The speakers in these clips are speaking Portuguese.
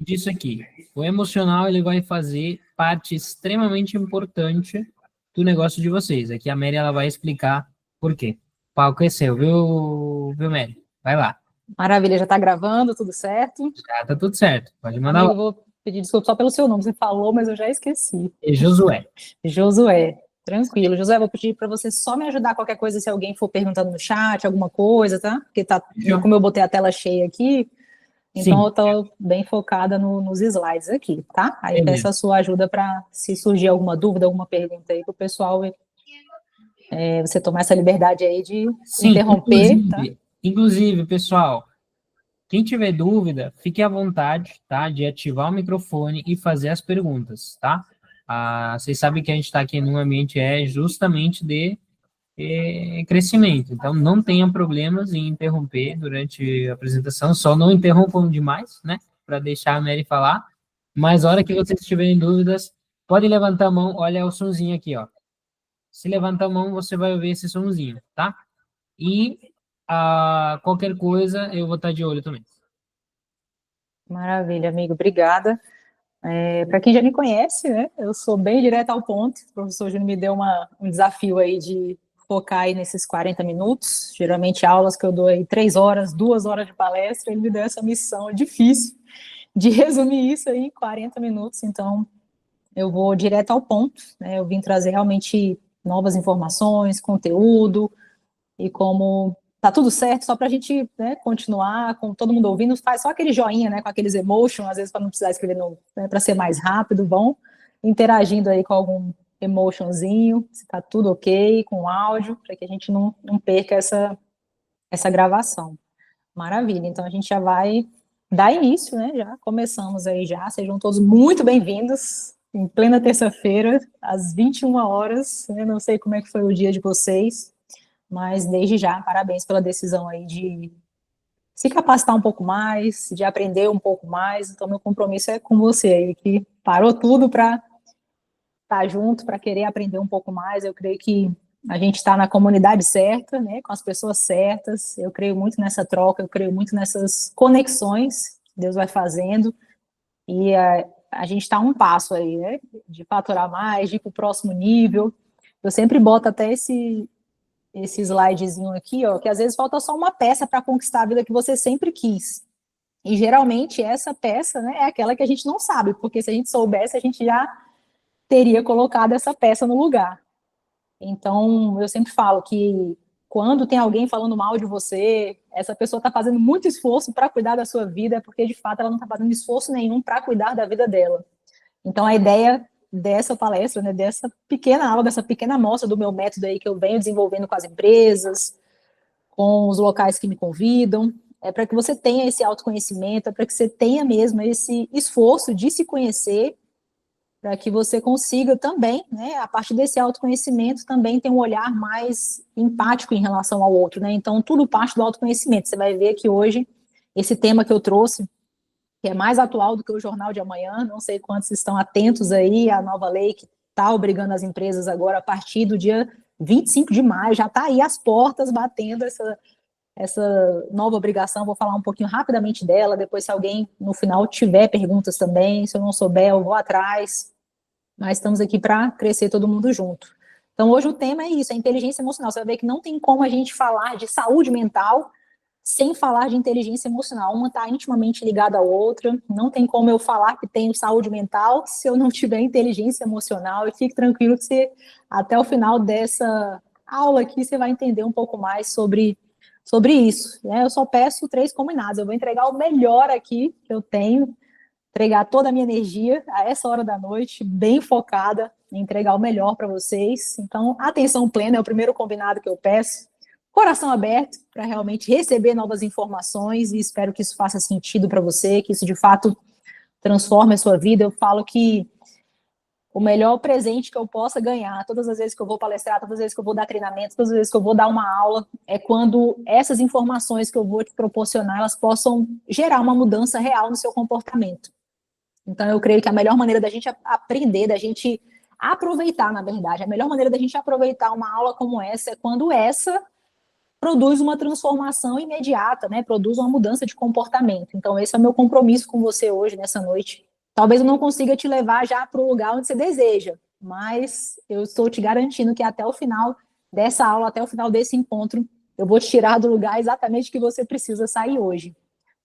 disso aqui. O emocional, ele vai fazer parte extremamente importante do negócio de vocês. Aqui a Mary, ela vai explicar por quê. O palco é seu, viu, Mary? Vai lá. Maravilha, já está gravando, tudo certo? Já tá tudo certo. Pode mandar Amigo, lá. vou pedir desculpa só pelo seu nome, você falou, mas eu já esqueci. E Josué. Josué, tranquilo. Josué, vou pedir para você só me ajudar qualquer coisa se alguém for perguntando no chat, alguma coisa, tá? Porque tá, como eu botei a tela cheia aqui, então Sim, eu estou bem focada nos slides aqui, tá? Aí peço beleza. a sua ajuda para, se surgir alguma dúvida, alguma pergunta aí, para o pessoal, você tomar essa liberdade aí de Sim, interromper, tá? inclusive, pessoal, quem tiver dúvida, fique à vontade, tá? De ativar o microfone e fazer as perguntas, tá? Vocês sabem que a gente está aqui num ambiente justamente de crescimento. Então, não tenham problemas em interromper durante a apresentação, só não interrompam demais, né? Para deixar a Mary falar. Mas, a hora que vocês tiverem dúvidas, pode levantar a mão, olha o sonzinho aqui, ó. Se levantar a mão, você vai ouvir esse sonzinho, tá? E qualquer coisa, eu vou estar de olho também. Maravilha, amigo, obrigada. Para quem já me conhece, né, eu sou bem direta ao ponto. O professor Júnior me deu um desafio aí de focar aí nesses 40 minutos. Geralmente aulas que eu dou aí 3 horas, 2 horas de palestra, ele me deu essa missão difícil de resumir isso aí em 40 minutos. Então, eu vou direto ao ponto, né? Eu vim trazer realmente novas informações, conteúdo, e como tá tudo certo, só para a gente, né, continuar com todo mundo ouvindo, faz só aquele joinha, né, com aqueles emotion, às vezes para não precisar escrever, né, para ser mais rápido, vão interagindo aí com algum emotionzinho, se tá tudo ok, com o áudio, para que a gente não perca essa gravação. Maravilha, então a gente já vai dar início, né, já começamos aí já, sejam todos muito bem-vindos, em plena terça-feira, às 21 horas, eu não sei como é que foi o dia de vocês, mas desde já, parabéns pela decisão aí de se capacitar um pouco mais, de aprender um pouco mais. Então, meu compromisso é com você aí, que parou tudo para estar junto, para querer aprender um pouco mais. Eu creio que a gente está na comunidade certa, né, com as pessoas certas. Eu creio muito nessa troca, eu creio muito nessas conexões que Deus vai fazendo. E a gente está um passo aí, né, de faturar mais, de ir para o próximo nível. Eu sempre boto até esse slidezinho aqui, ó, que às vezes falta só uma peça para conquistar a vida que você sempre quis. E geralmente essa peça, né, é aquela que a gente não sabe, porque se a gente soubesse, a gente já teria colocado essa peça no lugar. Então, eu sempre falo que quando tem alguém falando mal de você, essa pessoa está fazendo muito esforço para cuidar da sua vida, porque de fato ela não está fazendo esforço nenhum para cuidar da vida dela. Então, a ideia dessa palestra, né, dessa pequena aula, dessa pequena amostra do meu método aí que eu venho desenvolvendo com as empresas, com os locais que me convidam, é para que você tenha esse autoconhecimento, é para que você tenha mesmo esse esforço de se conhecer, para que você consiga também, né, a partir desse autoconhecimento, também ter um olhar mais empático em relação ao outro, né? Então, tudo parte do autoconhecimento. Você vai ver que hoje, esse tema que eu trouxe, que é mais atual do que o Jornal de Amanhã, não sei quantos estão atentos aí à nova lei que está obrigando as empresas agora, a partir do dia 25 de maio, já está aí às portas batendo essa nova obrigação. Vou falar um pouquinho rapidamente dela, depois se alguém no final tiver perguntas também, se eu não souber, eu vou atrás, mas estamos aqui para crescer todo mundo junto. Então hoje o tema é isso, é inteligência emocional. Você vai ver que não tem como a gente falar de saúde mental sem falar de inteligência emocional. Uma está intimamente ligada à outra, não tem como eu falar que tenho saúde mental se eu não tiver inteligência emocional, e fique tranquilo que você, até o final dessa aula aqui, você vai entender um pouco mais sobre isso, né? Eu só peço 3 combinados, eu vou entregar o melhor aqui que eu tenho, entregar toda a minha energia a essa hora da noite, bem focada em entregar o melhor para vocês. Então, atenção plena é o primeiro combinado que eu peço, coração aberto para realmente receber novas informações, e espero que isso faça sentido para você, que isso de fato transforme a sua vida. Eu falo que o melhor presente que eu possa ganhar, todas as vezes que eu vou palestrar, todas as vezes que eu vou dar treinamento, todas as vezes que eu vou dar uma aula, é quando essas informações que eu vou te proporcionar, elas possam gerar uma mudança real no seu comportamento. Então, eu creio que a melhor maneira da gente aprender, da gente aproveitar, na verdade, a melhor maneira da gente aproveitar uma aula como essa é quando essa produz uma transformação imediata, né? Produz uma mudança de comportamento. Então, esse é o meu compromisso com você hoje, nessa noite. Talvez eu não consiga te levar já para o lugar onde você deseja, mas eu estou te garantindo que até o final dessa aula, até o final desse encontro, eu vou te tirar do lugar exatamente que você precisa sair hoje.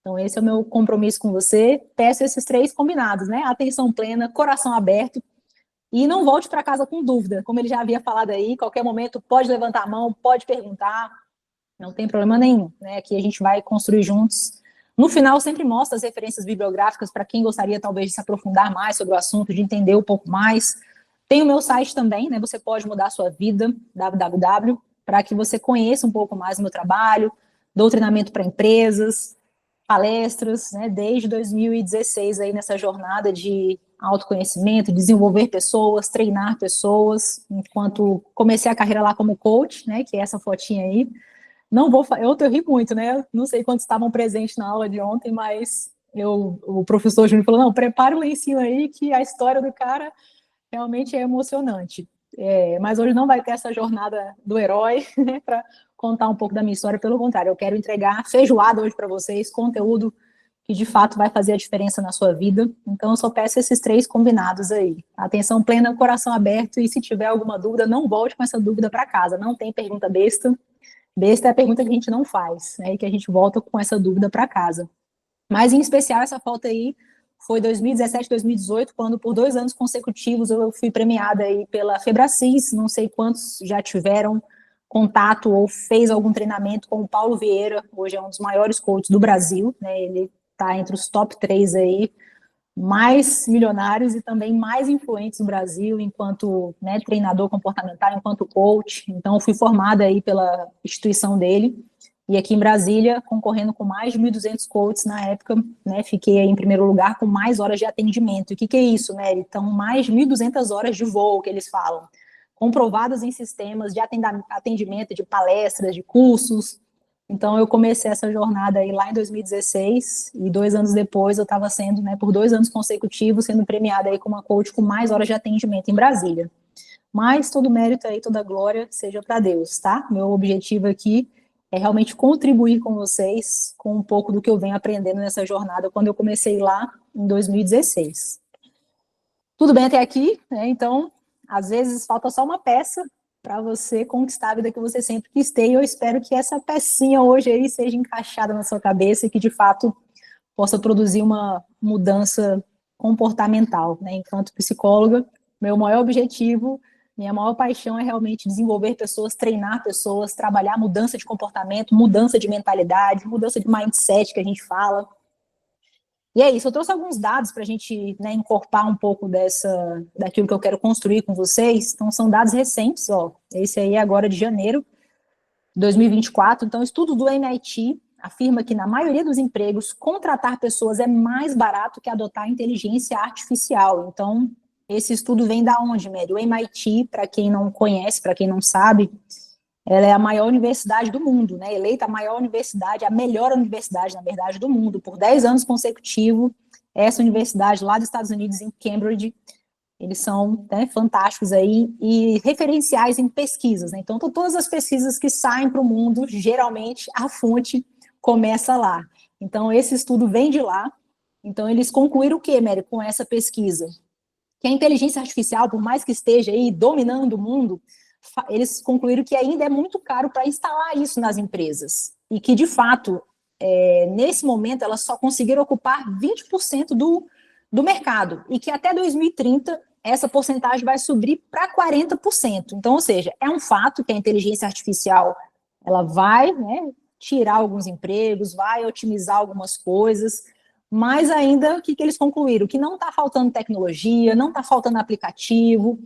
Então, esse é o meu compromisso com você. Peço esses 3 combinados, né? Atenção plena, coração aberto, e não volte para casa com dúvida. Como ele já havia falado aí, qualquer momento pode levantar a mão, pode perguntar, não tem problema nenhum, né? Aqui a gente vai construir juntos. No final, sempre mostra as referências bibliográficas para quem gostaria, talvez, de se aprofundar mais sobre o assunto, de entender um pouco mais. Tem o meu site também, né? Você pode mudar a sua vida, www, para que você conheça um pouco mais o meu trabalho, dou treinamento para empresas, palestras, né? Desde 2016 aí nessa jornada de autoconhecimento, desenvolver pessoas, treinar pessoas, enquanto comecei a carreira lá como coach, né? Que é essa fotinha aí. Não vou, eu ri muito, né? Não sei quantos estavam presentes na aula de ontem, mas o professor Júnior falou: não, prepara o lencinho aí, que a história do cara realmente é emocionante. Mas hoje não vai ter essa jornada do herói, né? Para contar um pouco da minha história, pelo contrário, eu quero entregar feijoada hoje para vocês, conteúdo que de fato vai fazer a diferença na sua vida. Então, eu só peço esses 3 combinados aí. Atenção plena, coração aberto, e se tiver alguma dúvida, não volte com essa dúvida para casa. Não tem pergunta besta. Besta é a pergunta que a gente não faz, né? E que a gente volta com essa dúvida para casa. Mas, em especial, essa falta aí foi 2017, 2018, quando por 2 anos consecutivos eu fui premiada aí pela Febracis. Não sei quantos já tiveram contato ou fez algum treinamento com o Paulo Vieira, hoje é um dos maiores coaches do Brasil, né? Ele está entre os top 3 aí, mais milionários e também mais influentes do Brasil, enquanto, né, treinador comportamental, enquanto coach. Então, eu fui formada aí pela instituição dele, e aqui em Brasília, concorrendo com mais de 1.200 coaches na época, né, fiquei aí em primeiro lugar com mais horas de atendimento. E o que é isso, né? Então, mais de 1.200 horas de voo, que eles falam, comprovadas em sistemas de atendimento, de palestras, de cursos. Então, eu comecei essa jornada aí lá em 2016, e 2 anos depois eu estava sendo, né, por 2 anos consecutivos, sendo premiada aí como uma coach com mais horas de atendimento em Brasília. Mas todo mérito aí, toda glória seja para Deus, tá? Meu objetivo aqui é realmente contribuir com vocês com um pouco do que eu venho aprendendo nessa jornada quando eu comecei lá em 2016. Tudo bem até aqui, né? Então, às vezes falta só uma peça para você conquistar a vida que você sempre quis ter, e eu espero que essa pecinha hoje aí seja encaixada na sua cabeça e que, de fato, possa produzir uma mudança comportamental, né? Enquanto psicóloga, meu maior objetivo, minha maior paixão é realmente desenvolver pessoas, treinar pessoas, trabalhar mudança de comportamento, mudança de mentalidade, mudança de mindset, que a gente fala. E é isso, eu trouxe alguns dados para a gente, né, encorpar um pouco daquilo que eu quero construir com vocês. Então, são dados recentes, ó. Esse aí é agora de janeiro de 2024. Então, estudo do MIT afirma que, na maioria dos empregos, contratar pessoas é mais barato que adotar inteligência artificial. Então, esse estudo vem da onde, Mary? O MIT, para quem não conhece, para quem não sabe, ela é a maior universidade do mundo, né? Eleita a maior universidade, a melhor universidade, na verdade, do mundo, por 10 anos consecutivos. Essa universidade lá dos Estados Unidos, em Cambridge, eles são, né, fantásticos aí e referenciais em pesquisas, né? Então, todas as pesquisas que saem para o mundo, geralmente, a fonte começa lá. Então, esse estudo vem de lá. Então, eles concluíram o quê, Mary, com essa pesquisa? Que a inteligência artificial, por mais que esteja aí dominando o mundo, eles concluíram que ainda é muito caro para instalar isso nas empresas. E que, de fato, nesse momento, elas só conseguiram ocupar 20% do mercado. E que até 2030, essa porcentagem vai subir para 40%. Então, ou seja, é um fato que a inteligência artificial ela vai, né, tirar alguns empregos, vai otimizar algumas coisas, mas ainda, o que eles concluíram? Que não está faltando tecnologia, não está faltando aplicativo.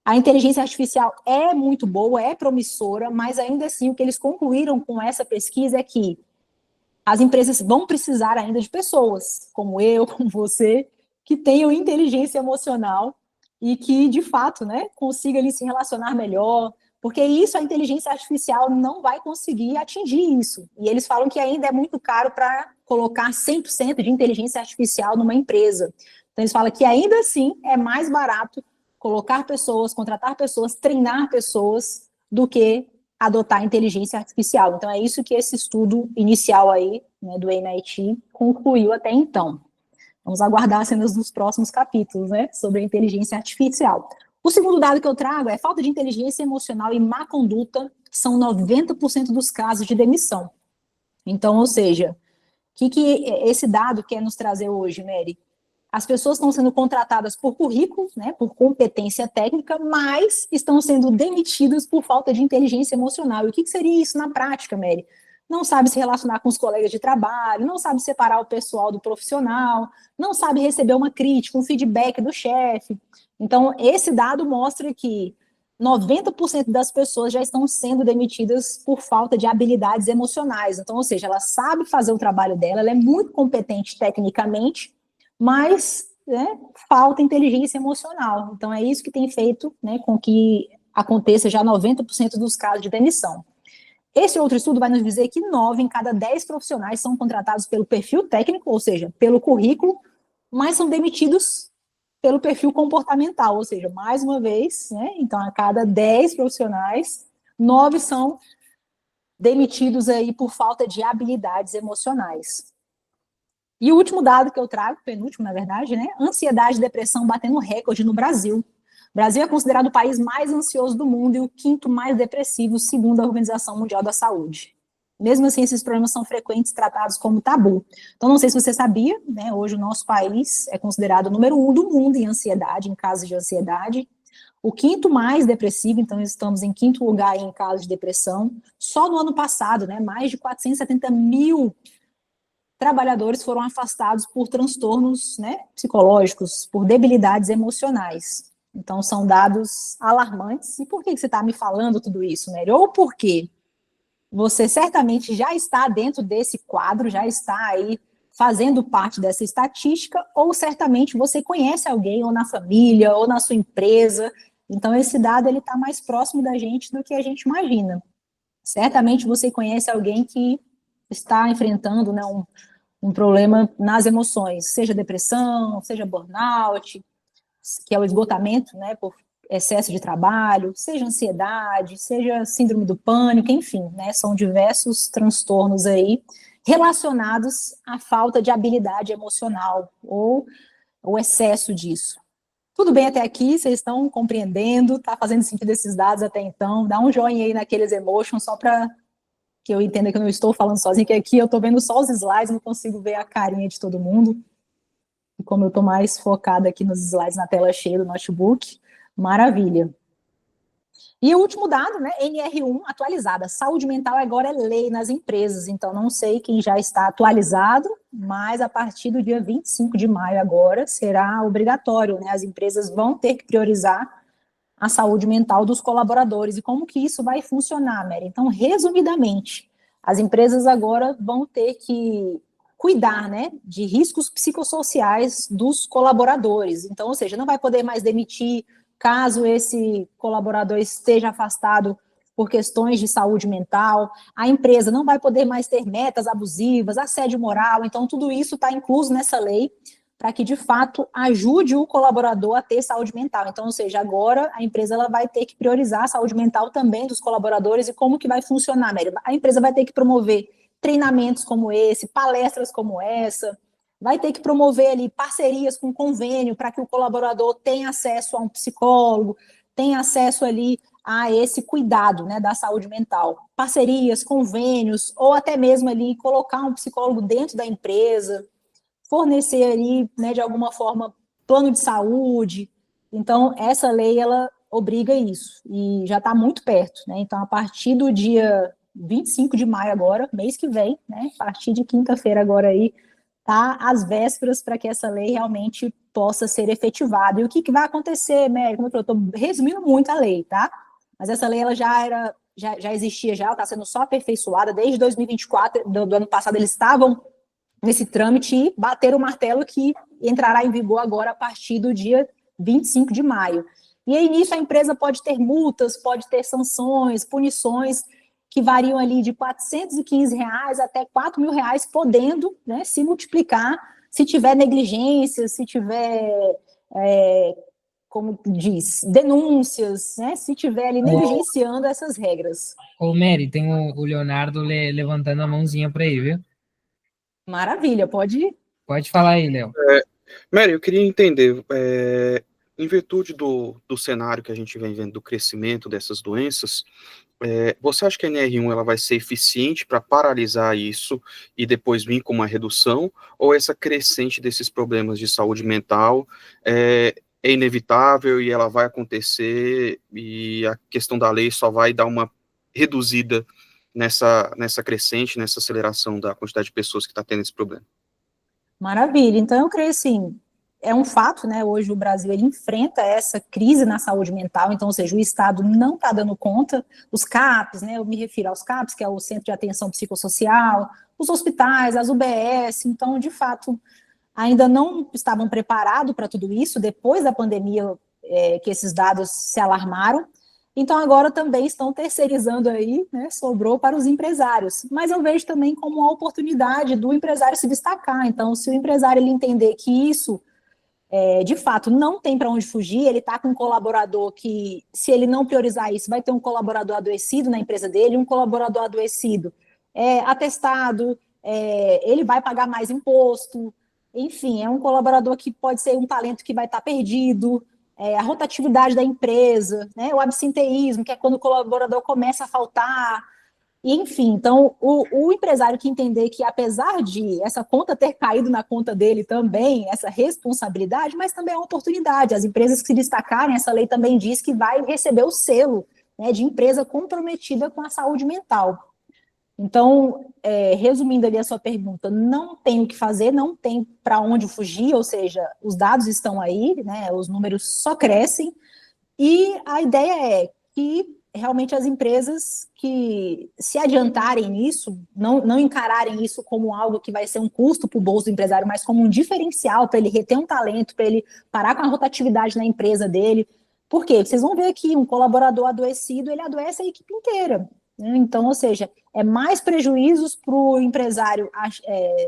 A inteligência artificial é muito boa, é promissora, mas ainda assim o que eles concluíram com essa pesquisa é que as empresas vão precisar ainda de pessoas, como eu, como você, que tenham inteligência emocional e que, de fato, né, consiga ali se relacionar melhor, porque isso a inteligência artificial não vai conseguir atingir isso. E eles falam que ainda é muito caro para colocar 100% de inteligência artificial numa empresa. Então, eles falam que ainda assim é mais barato colocar pessoas, contratar pessoas, treinar pessoas, do que adotar inteligência artificial. Então, é isso que esse estudo inicial aí, né, do MIT concluiu até então. Vamos aguardar as cenas dos próximos capítulos, né, sobre a inteligência artificial. O segundo dado que eu trago é falta de inteligência emocional e má conduta são 90% dos casos de demissão. Então, ou seja, o que esse dado quer nos trazer hoje, Mary? As pessoas estão sendo contratadas por currículo, né, por competência técnica, mas estão sendo demitidas por falta de inteligência emocional. E o que seria isso na prática, Mary? Não sabe se relacionar com os colegas de trabalho, não sabe separar o pessoal do profissional, não sabe receber uma crítica, um feedback do chefe. Então, esse dado mostra que 90% das pessoas já estão sendo demitidas por falta de habilidades emocionais. Então, ou seja, ela sabe fazer o trabalho dela, ela é muito competente tecnicamente, mas, né, falta inteligência emocional. Então, é isso que tem feito, né, com que aconteça já 90% dos casos de demissão. Esse outro estudo vai nos dizer que 9 em cada 10 profissionais são contratados pelo perfil técnico, ou seja, pelo currículo, mas são demitidos pelo perfil comportamental, ou seja, mais uma vez, né, então a cada 10 profissionais, 9 são demitidos aí por falta de habilidades emocionais. E o último dado que eu trago, penúltimo, na verdade, né? Ansiedade e depressão batendo recorde no Brasil. O Brasil é considerado o país mais ansioso do mundo e o quinto mais depressivo, segundo a Organização Mundial da Saúde. Mesmo assim, esses problemas são frequentes, tratados como tabu. Então, não sei se você sabia, né? Hoje o nosso país é considerado o número 1 do mundo em ansiedade, em casos de ansiedade. O quinto mais depressivo, então estamos em quinto lugar em casos de depressão. Só no ano passado, né? Mais de 470 mil trabalhadores foram afastados por transtornos, né, psicológicos, por debilidades emocionais. Então, são dados alarmantes. E por que você está me falando tudo isso, Mary? Ou porque você certamente já está dentro desse quadro, já está aí fazendo parte dessa estatística, ou certamente você conhece alguém, ou na família, ou na sua empresa. Então, esse dado está mais próximo da gente do que a gente imagina. Certamente você conhece alguém que está enfrentando, né, um problema nas emoções, seja depressão, seja burnout, que é o esgotamento, né, por excesso de trabalho, seja ansiedade, seja síndrome do pânico, enfim, né, são diversos transtornos aí relacionados à falta de habilidade emocional ou o excesso disso. Tudo bem até aqui? Vocês estão compreendendo? Está fazendo sentido esses dados até então? Dá um joinha aí naqueles emotions, só para que eu entenda que eu não estou falando sozinha, que aqui eu estou vendo só os slides, não consigo ver a carinha de todo mundo. E como eu estou mais focada aqui nos slides na tela cheia do notebook, maravilha. E o último dado, né, NR1 atualizada. Saúde mental agora é lei nas empresas, então não sei quem já está atualizado, mas a partir do dia 25 de maio agora será obrigatório, né, as empresas vão ter que priorizar a saúde mental dos colaboradores. E como que isso vai funcionar, Mary? Então, resumidamente, as empresas agora vão ter que cuidar, né, de riscos psicossociais dos colaboradores. Então, ou seja, não vai poder mais demitir caso esse colaborador esteja afastado por questões de saúde mental. A empresa não vai poder mais ter metas abusivas, assédio moral. Então, tudo isso está incluso nessa lei, para que, de fato, ajude o colaborador a ter saúde mental. Então, ou seja, agora a empresa ela vai ter que priorizar a saúde mental também dos colaboradores. E como que vai funcionar, Mary? A empresa vai ter que promover treinamentos como esse, palestras como essa, vai ter que promover ali parcerias com convênio para que o colaborador tenha acesso a um psicólogo, tenha acesso ali a esse cuidado, né, da saúde mental. Parcerias, convênios, ou até mesmo ali colocar um psicólogo dentro da empresa, fornecer ali, né, de alguma forma, plano de saúde. Então, essa lei, ela obriga isso, e já está muito perto, né? Então, a partir do dia 25 de maio agora, mês que vem, né, a partir de quinta-feira agora aí, tá às vésperas para que essa lei realmente possa ser efetivada. E o que vai acontecer, Mary? Como eu estou resumindo muito a lei, tá? Mas essa lei, ela já existia já, está sendo só aperfeiçoada desde 2024, do ano passado eles estavam nesse trâmite e bateram o martelo que entrará em vigor agora a partir do dia 25 de maio. E aí, nisso, a empresa pode ter multas, pode ter sanções, punições, que variam ali de R$ 415 até R$ 4.000, podendo, né, se multiplicar se tiver negligência, se tiver como diz, denúncias, né, se tiver ali negligenciando essas regras. Ô, Mary, tem o Leonardo levantando a mãozinha para aí, viu? Maravilha, pode ir. Pode falar aí, Léo. Mary, eu queria entender, em virtude do cenário que a gente vem vendo do crescimento dessas doenças, você acha que a NR1 ela vai ser eficiente para paralisar isso e depois vir com uma redução? Ou essa crescente desses problemas de saúde mental é inevitável e ela vai acontecer e a questão da lei só vai dar uma reduzida nessa crescente, nessa aceleração da quantidade de pessoas que está tendo esse problema? Maravilha. Então, eu creio assim, é um fato, né? Hoje o Brasil ele enfrenta essa crise na saúde mental, então, ou seja, o Estado não está dando conta, os CAPs, né? Eu me refiro aos CAPs, que é o Centro de Atenção Psicossocial, os hospitais, as UBS, então, de fato, ainda não estavam preparados para tudo isso, depois da pandemia, que esses dados se alarmaram. Então, agora também estão terceirizando aí, né, sobrou para os empresários. Mas eu vejo também como uma oportunidade do empresário se destacar. Então, se o empresário ele entender que isso, de fato, não tem para onde fugir, ele está com um colaborador que, se ele não priorizar isso, vai ter um colaborador adoecido na empresa dele, um colaborador adoecido atestado, ele vai pagar mais imposto, enfim, é um colaborador que pode ser um talento que vai estar perdido, a rotatividade da empresa, né, o absenteísmo, que é quando o colaborador começa a faltar, e, enfim, então o empresário que entender que apesar de essa conta ter caído na conta dele também, essa responsabilidade, mas também é uma oportunidade, as empresas que se destacarem, essa lei também diz que vai receber o selo, né, de empresa comprometida com a saúde mental. Então, resumindo ali a sua pergunta, não tem o que fazer, não tem para onde fugir, ou seja, os dados estão aí, né, os números só crescem, e a ideia é que realmente as empresas que se adiantarem nisso, não encararem isso como algo que vai ser um custo para o bolso do empresário, mas como um diferencial para ele reter um talento, para ele parar com a rotatividade na empresa dele. Por quê? Vocês vão ver aqui, um colaborador adoecido, ele adoece a equipe inteira. Então, ou seja, é mais prejuízos para o empresário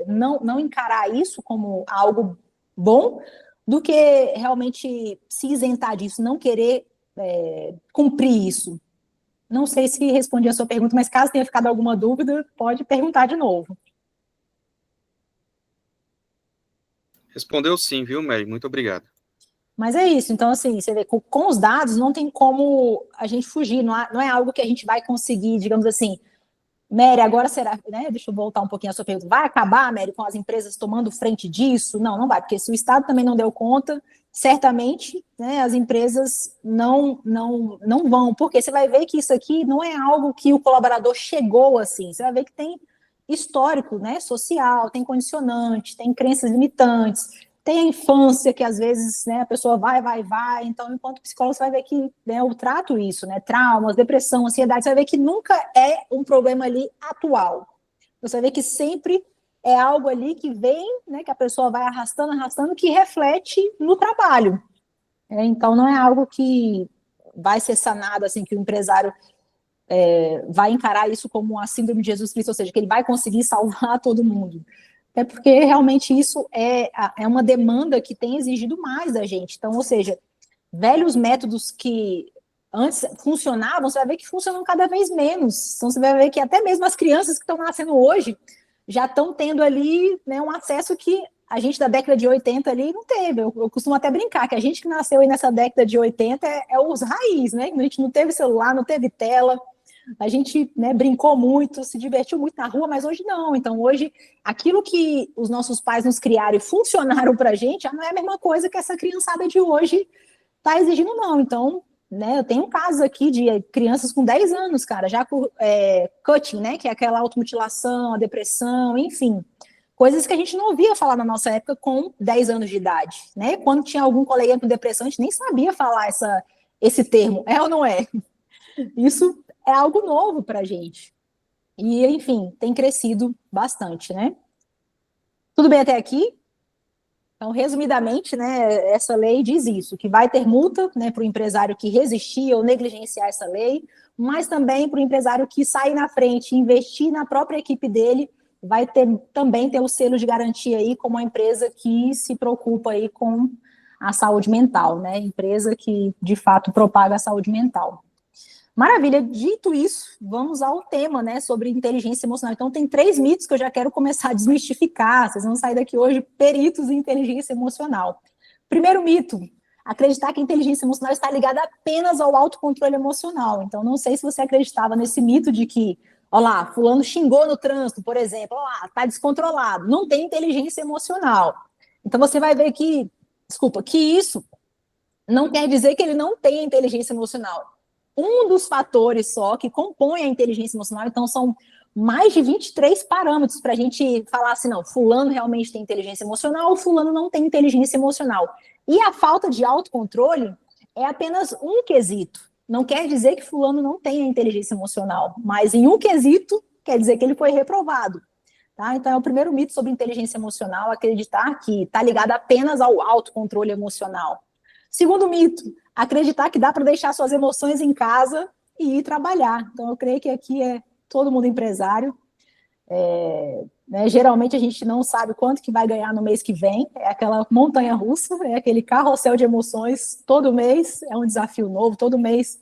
não encarar isso como algo bom do que realmente se isentar disso, não querer cumprir isso. Não sei se respondi a sua pergunta, mas caso tenha ficado alguma dúvida, pode perguntar de novo. Respondeu sim, viu, Mary? Muito obrigado. Mas é isso, então assim, você vê, com os dados não tem como a gente fugir, não é algo que a gente vai conseguir, digamos assim, Mary, agora será, né? Deixa eu voltar um pouquinho a sua pergunta. Vai acabar, Mary, com as empresas tomando frente disso? Não, não vai, porque se o Estado também não deu conta, certamente, né, as empresas não vão, porque você vai ver que isso aqui não é algo que o colaborador chegou assim, você vai ver que tem histórico, né, social, tem condicionante, tem crenças limitantes, tem a infância que às vezes, né, a pessoa vai, então enquanto psicólogo você vai ver que, né, eu trato isso, né, traumas, depressão, ansiedade, você vai ver que nunca é um problema ali atual, você vai ver que sempre é algo ali que vem, né, que a pessoa vai arrastando, que reflete no trabalho, então não é algo que vai ser sanado, assim, que o empresário vai encarar isso como a síndrome de Jesus Cristo, ou seja, que ele vai conseguir salvar todo mundo. É porque realmente isso é uma demanda que tem exigido mais da gente. Então, ou seja, velhos métodos que antes funcionavam, você vai ver que funcionam cada vez menos. Então, você vai ver que até mesmo as crianças que estão nascendo hoje já estão tendo ali, né, um acesso que a gente da década de 80 ali não teve. Eu costumo até brincar que a gente que nasceu aí nessa década de 80 é os raiz, né? A gente não teve celular, não teve tela, a gente, né, brincou muito, se divertiu muito na rua, mas hoje não. Então, hoje, aquilo que os nossos pais nos criaram e funcionaram para a gente, já não é a mesma coisa que essa criançada de hoje está exigindo, não. Então, né, eu tenho casos aqui de crianças com 10 anos, cara, já com cutting, né, que é aquela automutilação, a depressão, enfim. Coisas que a gente não ouvia falar na nossa época com 10 anos de idade, né? Quando tinha algum colega com depressão, a gente nem sabia falar esse termo, é ou não é? Isso é algo novo para a gente. E, enfim, tem crescido bastante, né? Tudo bem até aqui? Então, resumidamente, né, essa lei diz isso, que vai ter multa, né, para o empresário que resistir ou negligenciar essa lei, mas também para o empresário que sair na frente, investir na própria equipe dele, vai também ter o selo de garantia aí como uma empresa que se preocupa aí com a saúde mental, né? Empresa que, de fato, propaga a saúde mental. Maravilha, dito isso, vamos ao tema, né, sobre inteligência emocional. Então, tem 3 mitos que eu já quero começar a desmistificar, vocês vão sair daqui hoje peritos em inteligência emocional. Primeiro mito, acreditar que a inteligência emocional está ligada apenas ao autocontrole emocional. Então, não sei se você acreditava nesse mito de que, ó lá, fulano xingou no trânsito, por exemplo, ó lá, tá descontrolado, não tem inteligência emocional. Então, você vai ver que, que isso não quer dizer que ele não tenha inteligência emocional. Um dos fatores só que compõe a inteligência emocional, então são mais de 23 parâmetros para a gente falar assim, não, fulano realmente tem inteligência emocional, ou fulano não tem inteligência emocional. E a falta de autocontrole é apenas um quesito. Não quer dizer que fulano não tenha inteligência emocional, mas em um quesito quer dizer que ele foi reprovado. Tá? Então é o primeiro mito sobre inteligência emocional, acreditar que está ligado apenas ao autocontrole emocional. Segundo mito, acreditar que dá para deixar suas emoções em casa e ir trabalhar. Então, eu creio que aqui é todo mundo empresário. Né, geralmente, a gente não sabe quanto que vai ganhar no mês que vem. É aquela montanha-russa, é aquele carrossel de emoções. Todo mês é um desafio novo, todo mês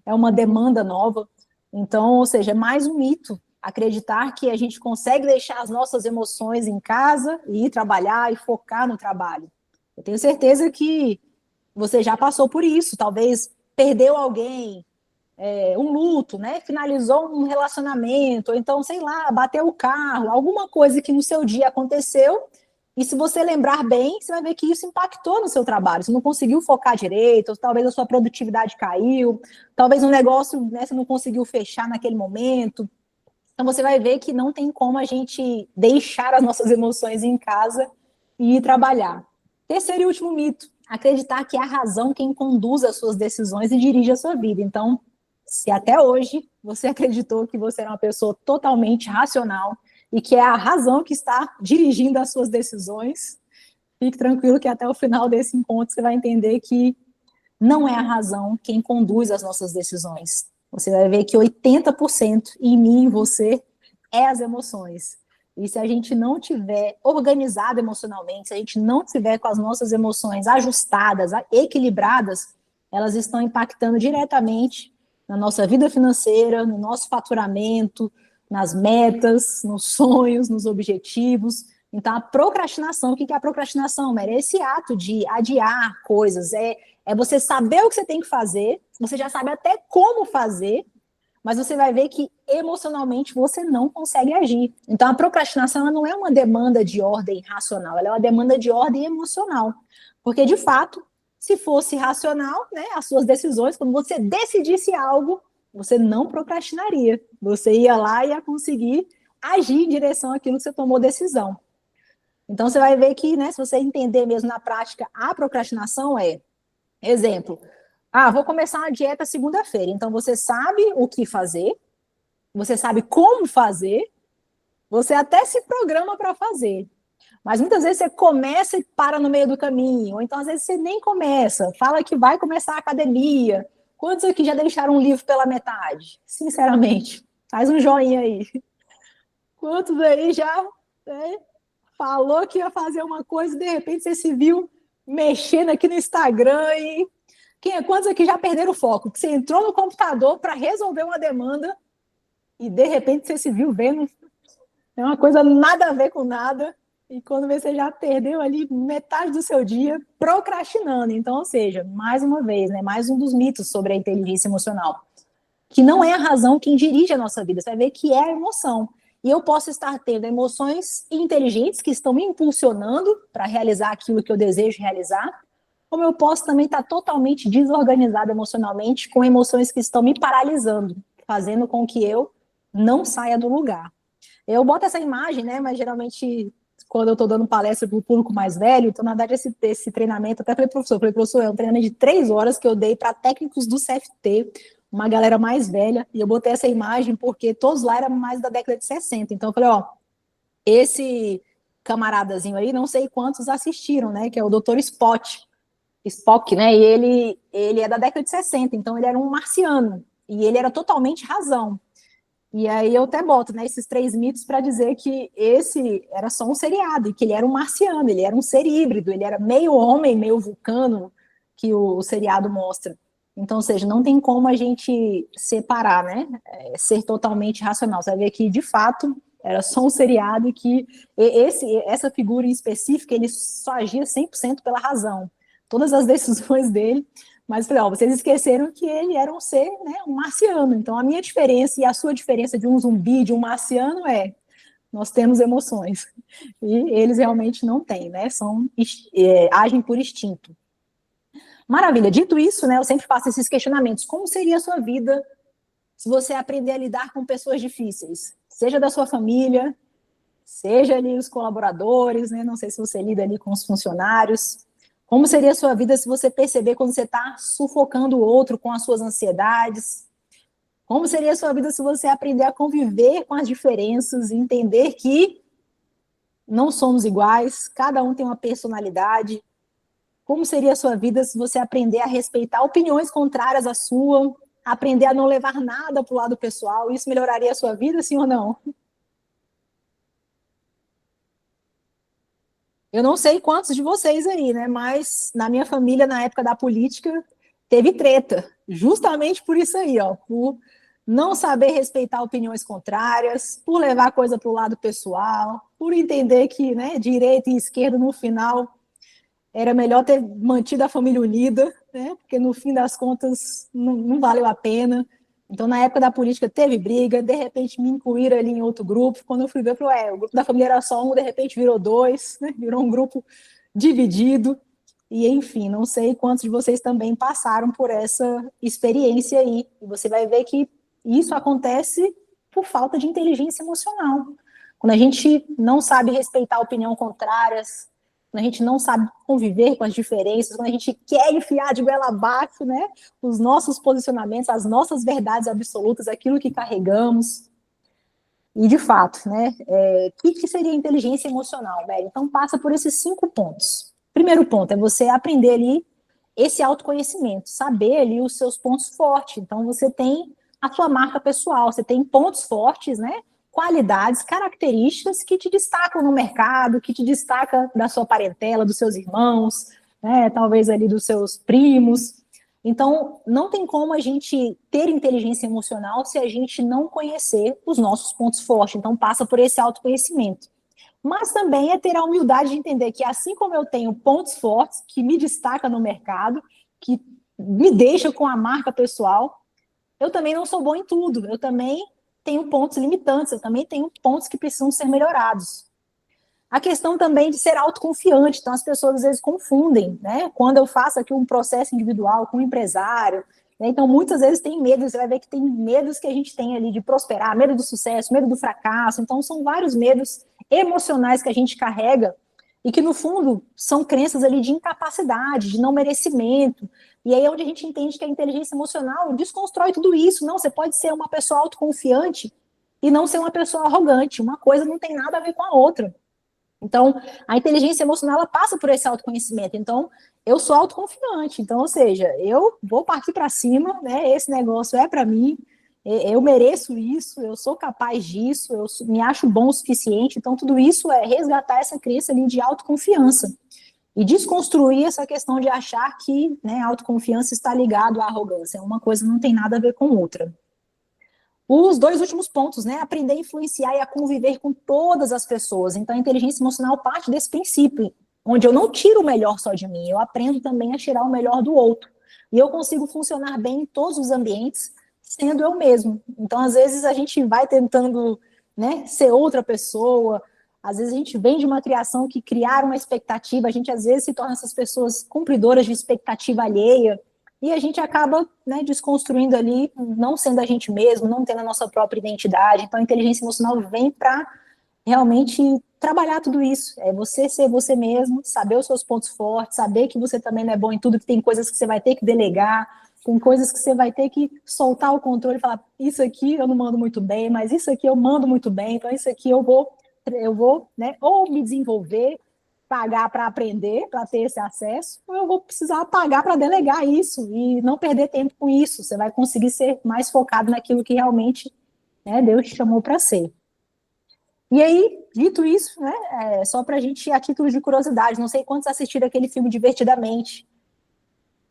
é uma demanda nova. Então, ou seja, é mais um mito acreditar que a gente consegue deixar as nossas emoções em casa e ir trabalhar e focar no trabalho. Eu tenho certeza que você já passou por isso, talvez perdeu alguém, um luto, né? Finalizou um relacionamento, ou então, sei lá, bateu o carro, alguma coisa que no seu dia aconteceu, e se você lembrar bem, você vai ver que isso impactou no seu trabalho, você não conseguiu focar direito, ou talvez a sua produtividade caiu, talvez um negócio, né, você não conseguiu fechar naquele momento. Então você vai ver que não tem como a gente deixar as nossas emoções em casa e ir trabalhar. Terceiro e último mito, acreditar que é a razão quem conduz as suas decisões e dirige a sua vida. Então, se até hoje você acreditou que você era uma pessoa totalmente racional e que é a razão que está dirigindo as suas decisões, fique tranquilo que até o final desse encontro você vai entender que não é a razão quem conduz as nossas decisões. Você vai ver que 80% em mim, em você, é as emoções. E se a gente não tiver organizado emocionalmente, se a gente não tiver com as nossas emoções ajustadas, equilibradas, elas estão impactando diretamente na nossa vida financeira, no nosso faturamento, nas metas, nos sonhos, nos objetivos. Então, a procrastinação, o que é a procrastinação, Mary? É esse ato de adiar coisas, é você saber o que você tem que fazer, você já sabe até como fazer, mas você vai ver que emocionalmente você não consegue agir. Então, a procrastinação ela não é uma demanda de ordem racional, ela é uma demanda de ordem emocional. Porque, de fato, se fosse racional, né, as suas decisões, quando você decidisse algo, você não procrastinaria. Você ia lá e ia conseguir agir em direção àquilo que você tomou decisão. Então, você vai ver que, né, se você entender mesmo na prática, a procrastinação é, exemplo, vou começar uma dieta segunda-feira. Então, você sabe o que fazer, você sabe como fazer, você até se programa para fazer. Mas muitas vezes você começa e para no meio do caminho. Ou então, às vezes, você nem começa. Fala que vai começar a academia. Quantos aqui já deixaram um livro pela metade? Sinceramente, faz um joinha aí. Quantos aí já falou que ia fazer uma coisa e, de repente, você se viu mexendo aqui no Instagram e... Quantos aqui já perderam o foco? Que você entrou no computador para resolver uma demanda e, de repente, você se viu vendo uma coisa nada a ver com nada e quando você já perdeu ali metade do seu dia procrastinando. Então, ou seja, mais uma vez, né, mais um dos mitos sobre a inteligência emocional, que não é a razão quem dirige a nossa vida. Você vai ver que é a emoção. E eu posso estar tendo emoções inteligentes que estão me impulsionando para realizar aquilo que eu desejo realizar, como eu posso também estar totalmente desorganizada emocionalmente, com emoções que estão me paralisando, fazendo com que eu não saia do lugar. Eu boto essa imagem, né, mas geralmente quando eu estou dando palestra para o público mais velho, então na verdade esse treinamento, até falei, professor, é um treinamento de 3 horas que eu dei para técnicos do CFT, uma galera mais velha, e eu botei essa imagem porque todos lá eram mais da década de 60, então eu falei, esse camaradazinho aí, não sei quantos assistiram, né, que é o Dr. Spock, né? E ele é da década de 60, então ele era um marciano. E ele era totalmente razão. E aí eu até boto, né, esses 3 mitos para dizer que esse era só um seriado, e que ele era um marciano, ele era um ser híbrido, ele era meio homem, meio vulcano, que o seriado mostra. Então, ou seja, não tem como a gente separar, né, ser totalmente racional. Você vai ver que, de fato, era só um seriado e que essa figura em específico, ele só agia 100% pela razão. Todas as decisões dele. Mas falei, ó, vocês esqueceram que ele era um ser, né, um marciano. Então, a minha diferença e a sua diferença de um zumbi, de um marciano, nós temos emoções. E eles realmente não têm, né? Agem por instinto. Maravilha. Dito isso, né, eu sempre faço esses questionamentos. Como seria a sua vida se você aprender a lidar com pessoas difíceis? Seja da sua família, seja ali os colaboradores, né? Não sei se você lida ali com os funcionários. Como seria a sua vida se você perceber quando você está sufocando o outro com as suas ansiedades? Como seria a sua vida se você aprender a conviver com as diferenças e entender que não somos iguais, cada um tem uma personalidade? Como seria a sua vida se você aprender a respeitar opiniões contrárias à sua, aprender a não levar nada para o lado pessoal? Isso melhoraria a sua vida, sim ou não? Eu não sei quantos de vocês aí, né? Mas na minha família, na época da política, teve treta. Justamente por isso aí, ó. Por não saber respeitar opiniões contrárias, por levar a coisa para o lado pessoal, por entender que, né, direita e esquerda, no final, era melhor ter mantido a família unida, né? Porque no fim das contas não valeu a pena. Então, na época da política, teve briga, de repente me incluíram ali em outro grupo. Quando eu fui ver, eu falei, o grupo da família era só um, de repente virou 2, né? Virou um grupo dividido. E, enfim, não sei quantos de vocês também passaram por essa experiência aí. E você vai ver que isso acontece por falta de inteligência emocional. Quando a gente não sabe respeitar a opinião contrárias, quando a gente não sabe conviver com as diferenças, quando a gente quer enfiar de goela abaixo, né, os nossos posicionamentos, as nossas verdades absolutas, aquilo que carregamos. E, de fato, né, o que seria inteligência emocional, Mary? Então, passa por esses 5 pontos. Primeiro ponto é você aprender ali esse autoconhecimento, saber ali os seus pontos fortes. Então, você tem a sua marca pessoal, você tem pontos fortes, né, qualidades, características que te destacam no mercado, que te destaca da sua parentela, dos seus irmãos, né, talvez ali dos seus primos. Então, não tem como a gente ter inteligência emocional se a gente não conhecer os nossos pontos fortes. Então, passa por esse autoconhecimento. Mas também é ter a humildade de entender que, assim como eu tenho pontos fortes que me destacam no mercado, que me deixam com a marca pessoal, eu também não sou bom em tudo. Eu também tenho pontos limitantes, eu também tenho pontos que precisam ser melhorados. A questão também de ser autoconfiante, então as pessoas às vezes confundem, né? Quando eu faço aqui um processo individual com um empresário, né? Então muitas vezes tem medo, você vai ver que tem medos que a gente tem ali de prosperar, medo do sucesso, medo do fracasso, então são vários medos emocionais que a gente carrega e que no fundo são crenças ali de incapacidade, de não merecimento, e aí é onde a gente entende que a inteligência emocional desconstrói tudo isso. Não, você pode ser uma pessoa autoconfiante e não ser uma pessoa arrogante, uma coisa não tem nada a ver com a outra. Então, a inteligência emocional, ela passa por esse autoconhecimento. Então, eu sou autoconfiante. Então, ou seja, eu vou partir para cima, né? Esse negócio é para mim, eu mereço isso, eu sou capaz disso, eu me acho bom o suficiente. Então, tudo isso é resgatar essa crença ali de autoconfiança e desconstruir essa questão de achar que, né, a autoconfiança está ligado à arrogância. Uma coisa não tem nada a ver com outra. Os 2 últimos pontos, né? Aprender a influenciar e a conviver com todas as pessoas. Então, a inteligência emocional parte desse princípio, onde eu não tiro o melhor só de mim, eu aprendo também a tirar o melhor do outro. E eu consigo funcionar bem em todos os ambientes, sendo eu mesmo. Então, às vezes, a gente vai tentando, né, ser outra pessoa, às vezes a gente vem de uma criação que criaram uma expectativa, a gente às vezes se torna essas pessoas cumpridoras de expectativa alheia, e a gente acaba, né, desconstruindo ali, não sendo a gente mesmo, não tendo a nossa própria identidade. Então, a inteligência emocional vem para realmente trabalhar tudo isso. É você ser você mesmo, saber os seus pontos fortes, saber que você também não é bom em tudo, que tem coisas que você vai ter que delegar, tem coisas que você vai ter que soltar o controle e falar, isso aqui eu não mando muito bem, mas isso aqui eu mando muito bem, então isso aqui eu vou, né, ou me desenvolver, pagar para aprender, para ter esse acesso, ou eu vou precisar pagar para delegar isso e não perder tempo com isso. Você vai conseguir ser mais focado naquilo que realmente né? Deus te chamou para ser. E aí, dito isso, né, só para a gente, a título de curiosidade, não sei quantos assistiram aquele filme Divertidamente.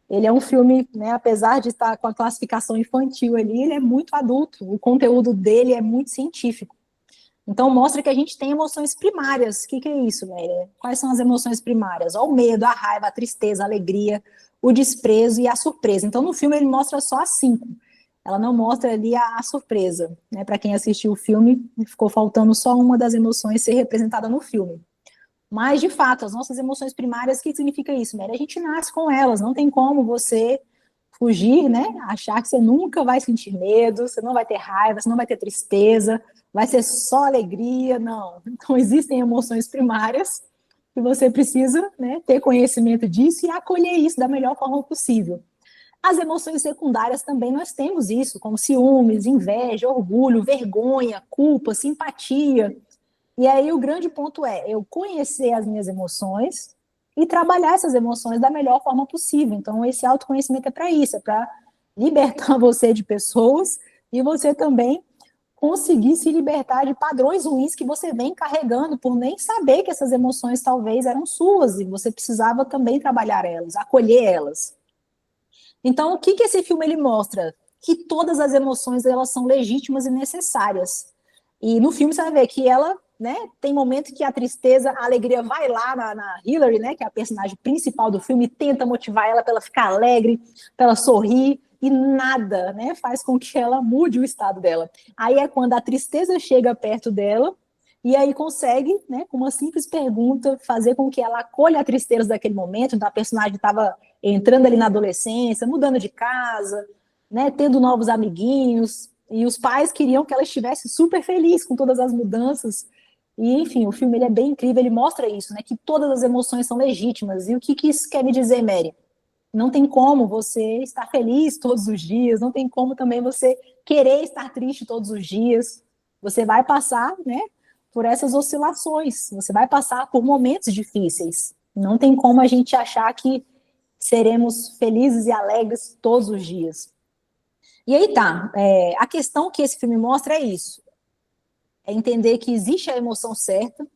Ele é um filme, né, apesar de estar com a classificação infantil ali, ele é muito adulto, o conteúdo dele é muito científico. Então, mostra que a gente tem emoções primárias. O que é isso, né? Quais são as emoções primárias? O medo, a raiva, a tristeza, a alegria, o desprezo e a surpresa. Então, no filme, ele mostra só as 5. Ela não mostra ali a surpresa, né? Para quem assistiu o filme, ficou faltando só uma das emoções ser representada no filme. Mas, de fato, as nossas emoções primárias, o que significa isso, Mary? A gente nasce com elas, não tem como você fugir, né? Achar que você nunca vai sentir medo, você não vai ter raiva, você não vai ter tristeza, vai ser só alegria, não. Então, existem emoções primárias que você precisa, né, ter conhecimento disso e acolher isso da melhor forma possível. As emoções secundárias também nós temos isso, como ciúmes, inveja, orgulho, vergonha, culpa, simpatia. E aí o grande ponto é eu conhecer as minhas emoções e trabalhar essas emoções da melhor forma possível. Então, esse autoconhecimento é para isso, é para libertar você de pessoas e você também conseguir se libertar de padrões ruins que você vem carregando por nem saber que essas emoções talvez eram suas e você precisava também trabalhar elas, acolher elas. Então, o que esse filme ele mostra? Que todas as emoções elas são legítimas e necessárias. E no filme você vai ver que ela, né, tem momentos que a tristeza, a alegria vai lá na Hillary, né, que é a personagem principal do filme, tenta motivar ela para ela ficar alegre, para ela sorrir, e nada, né, faz com que ela mude o estado dela. Aí é quando a tristeza chega perto dela, e aí consegue, né, com uma simples pergunta, fazer com que ela acolha a tristeza daquele momento. Então a personagem estava entrando ali na adolescência, mudando de casa, né, tendo novos amiguinhos, e os pais queriam que ela estivesse super feliz com todas as mudanças. E, enfim, o filme ele é bem incrível, ele mostra isso, né, que todas as emoções são legítimas. E o que isso quer me dizer, Mary? Não tem como você estar feliz todos os dias, não tem como também você querer estar triste todos os dias. Você vai passar, né, por essas oscilações, você vai passar por momentos difíceis. Não tem como a gente achar que seremos felizes e alegres todos os dias. E aí tá, a questão que esse filme mostra é isso, é entender que existe a emoção certa,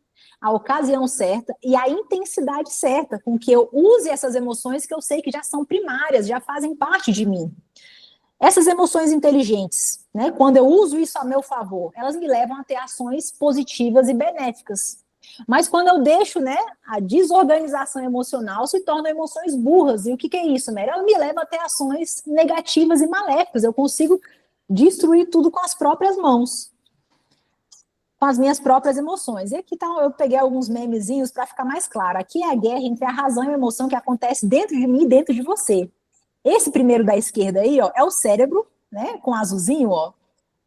a ocasião certa e a intensidade certa com que eu use essas emoções que eu sei que já são primárias, já fazem parte de mim. Essas emoções inteligentes, né, quando eu uso isso a meu favor, elas me levam a ter ações positivas e benéficas. Mas quando eu deixo, né, a desorganização emocional se tornam emoções burras. E o que é isso, Mary? Ela me leva a ter ações negativas e maléficas. Eu consigo destruir tudo com as próprias mãos, com as minhas próprias emoções. E aqui tá, eu peguei alguns memezinhos para ficar mais claro. Aqui é a guerra entre a razão e a emoção que acontece dentro de mim e dentro de você. Esse primeiro da esquerda aí, ó, é o cérebro, né, com azulzinho, ó,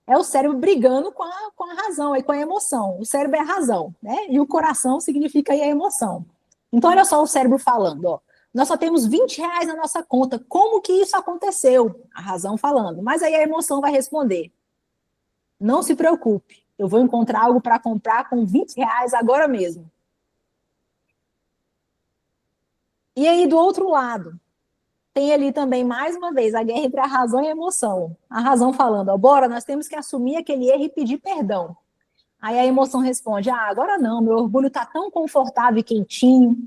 é o cérebro brigando com a razão e com a emoção. O cérebro é a razão, né? E o coração significa aí a emoção. Então, olha só o cérebro falando, ó. Nós só temos R$ 20 na nossa conta. Como que isso aconteceu? A razão falando. Mas aí a emoção vai responder. Não se preocupe. Eu vou encontrar algo para comprar com R$ 20 agora mesmo. E aí, do outro lado, tem ali também, mais uma vez, a guerra entre a razão e a emoção. A razão falando, ó, bora, nós temos que assumir aquele erro e pedir perdão. Aí a emoção responde, agora não, meu orgulho está tão confortável e quentinho.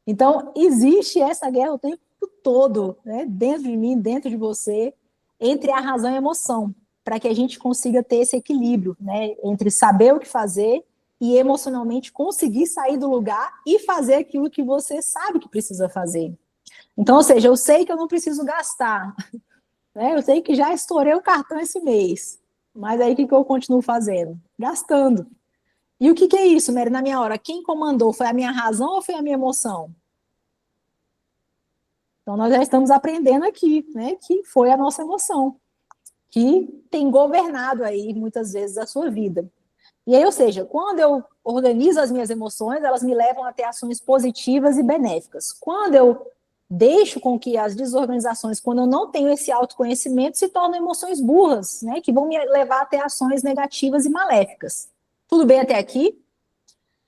Então, existe essa guerra o tempo todo, né, dentro de mim, dentro de você, entre a razão e a emoção, para que a gente consiga ter esse equilíbrio, né, entre saber o que fazer e emocionalmente conseguir sair do lugar e fazer aquilo que você sabe que precisa fazer. Então, ou seja, eu sei que eu não preciso gastar, né? Eu sei que já estourei o cartão esse mês, mas aí o que eu continuo fazendo? Gastando. E o que é isso, Mary? Na minha hora, quem comandou? Foi a minha razão ou foi a minha emoção? Então, nós já estamos aprendendo aqui, né? Que foi a nossa emoção, que tem governado aí, muitas vezes, a sua vida. E aí, ou seja, quando eu organizo as minhas emoções, elas me levam a ter ações positivas e benéficas. Quando eu deixo com que as desorganizações, quando eu não tenho esse autoconhecimento, se tornam emoções burras, né, que vão me levar a ter ações negativas e maléficas. Tudo bem até aqui?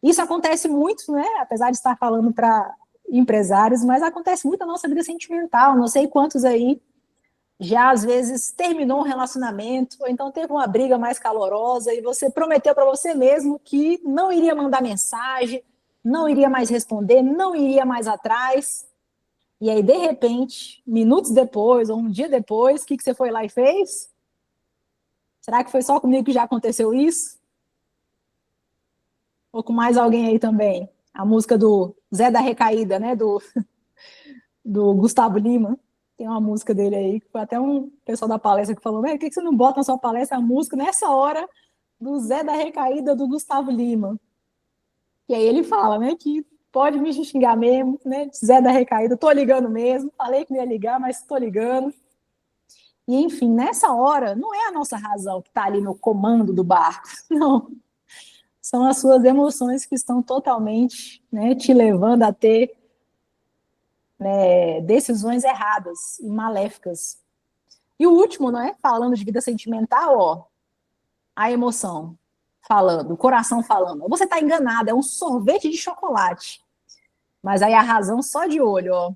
Isso acontece muito, né, apesar de estar falando para empresários, mas acontece muito na nossa vida sentimental. Não sei quantos aí já às vezes terminou um relacionamento, ou então teve uma briga mais calorosa e você prometeu para você mesmo que não iria mandar mensagem, não iria mais responder, não iria mais atrás. E aí, de repente, minutos depois, ou um dia depois, o que você foi lá e fez? Será que foi só comigo que já aconteceu isso? Ou com mais alguém aí também? A música do Zé da Recaída, né? Do Gustavo Lima. Tem uma música dele aí, que foi até um pessoal da palestra que falou, por que você não bota na sua palestra a música nessa hora do Zé da Recaída do Gustavo Lima? E aí ele fala, né, que pode me xingar mesmo, né, Zé da Recaída, tô ligando mesmo, falei que não ia ligar, mas tô ligando. E, enfim, nessa hora, não é a nossa razão que está ali no comando do barco, não. São as suas emoções que estão totalmente, né, te levando a ter, né, decisões erradas e maléficas. E o último, não é? Falando de vida sentimental, ó, a emoção falando, o coração falando. Você está enganado, é um sorvete de chocolate. Mas aí a razão só de olho, ó.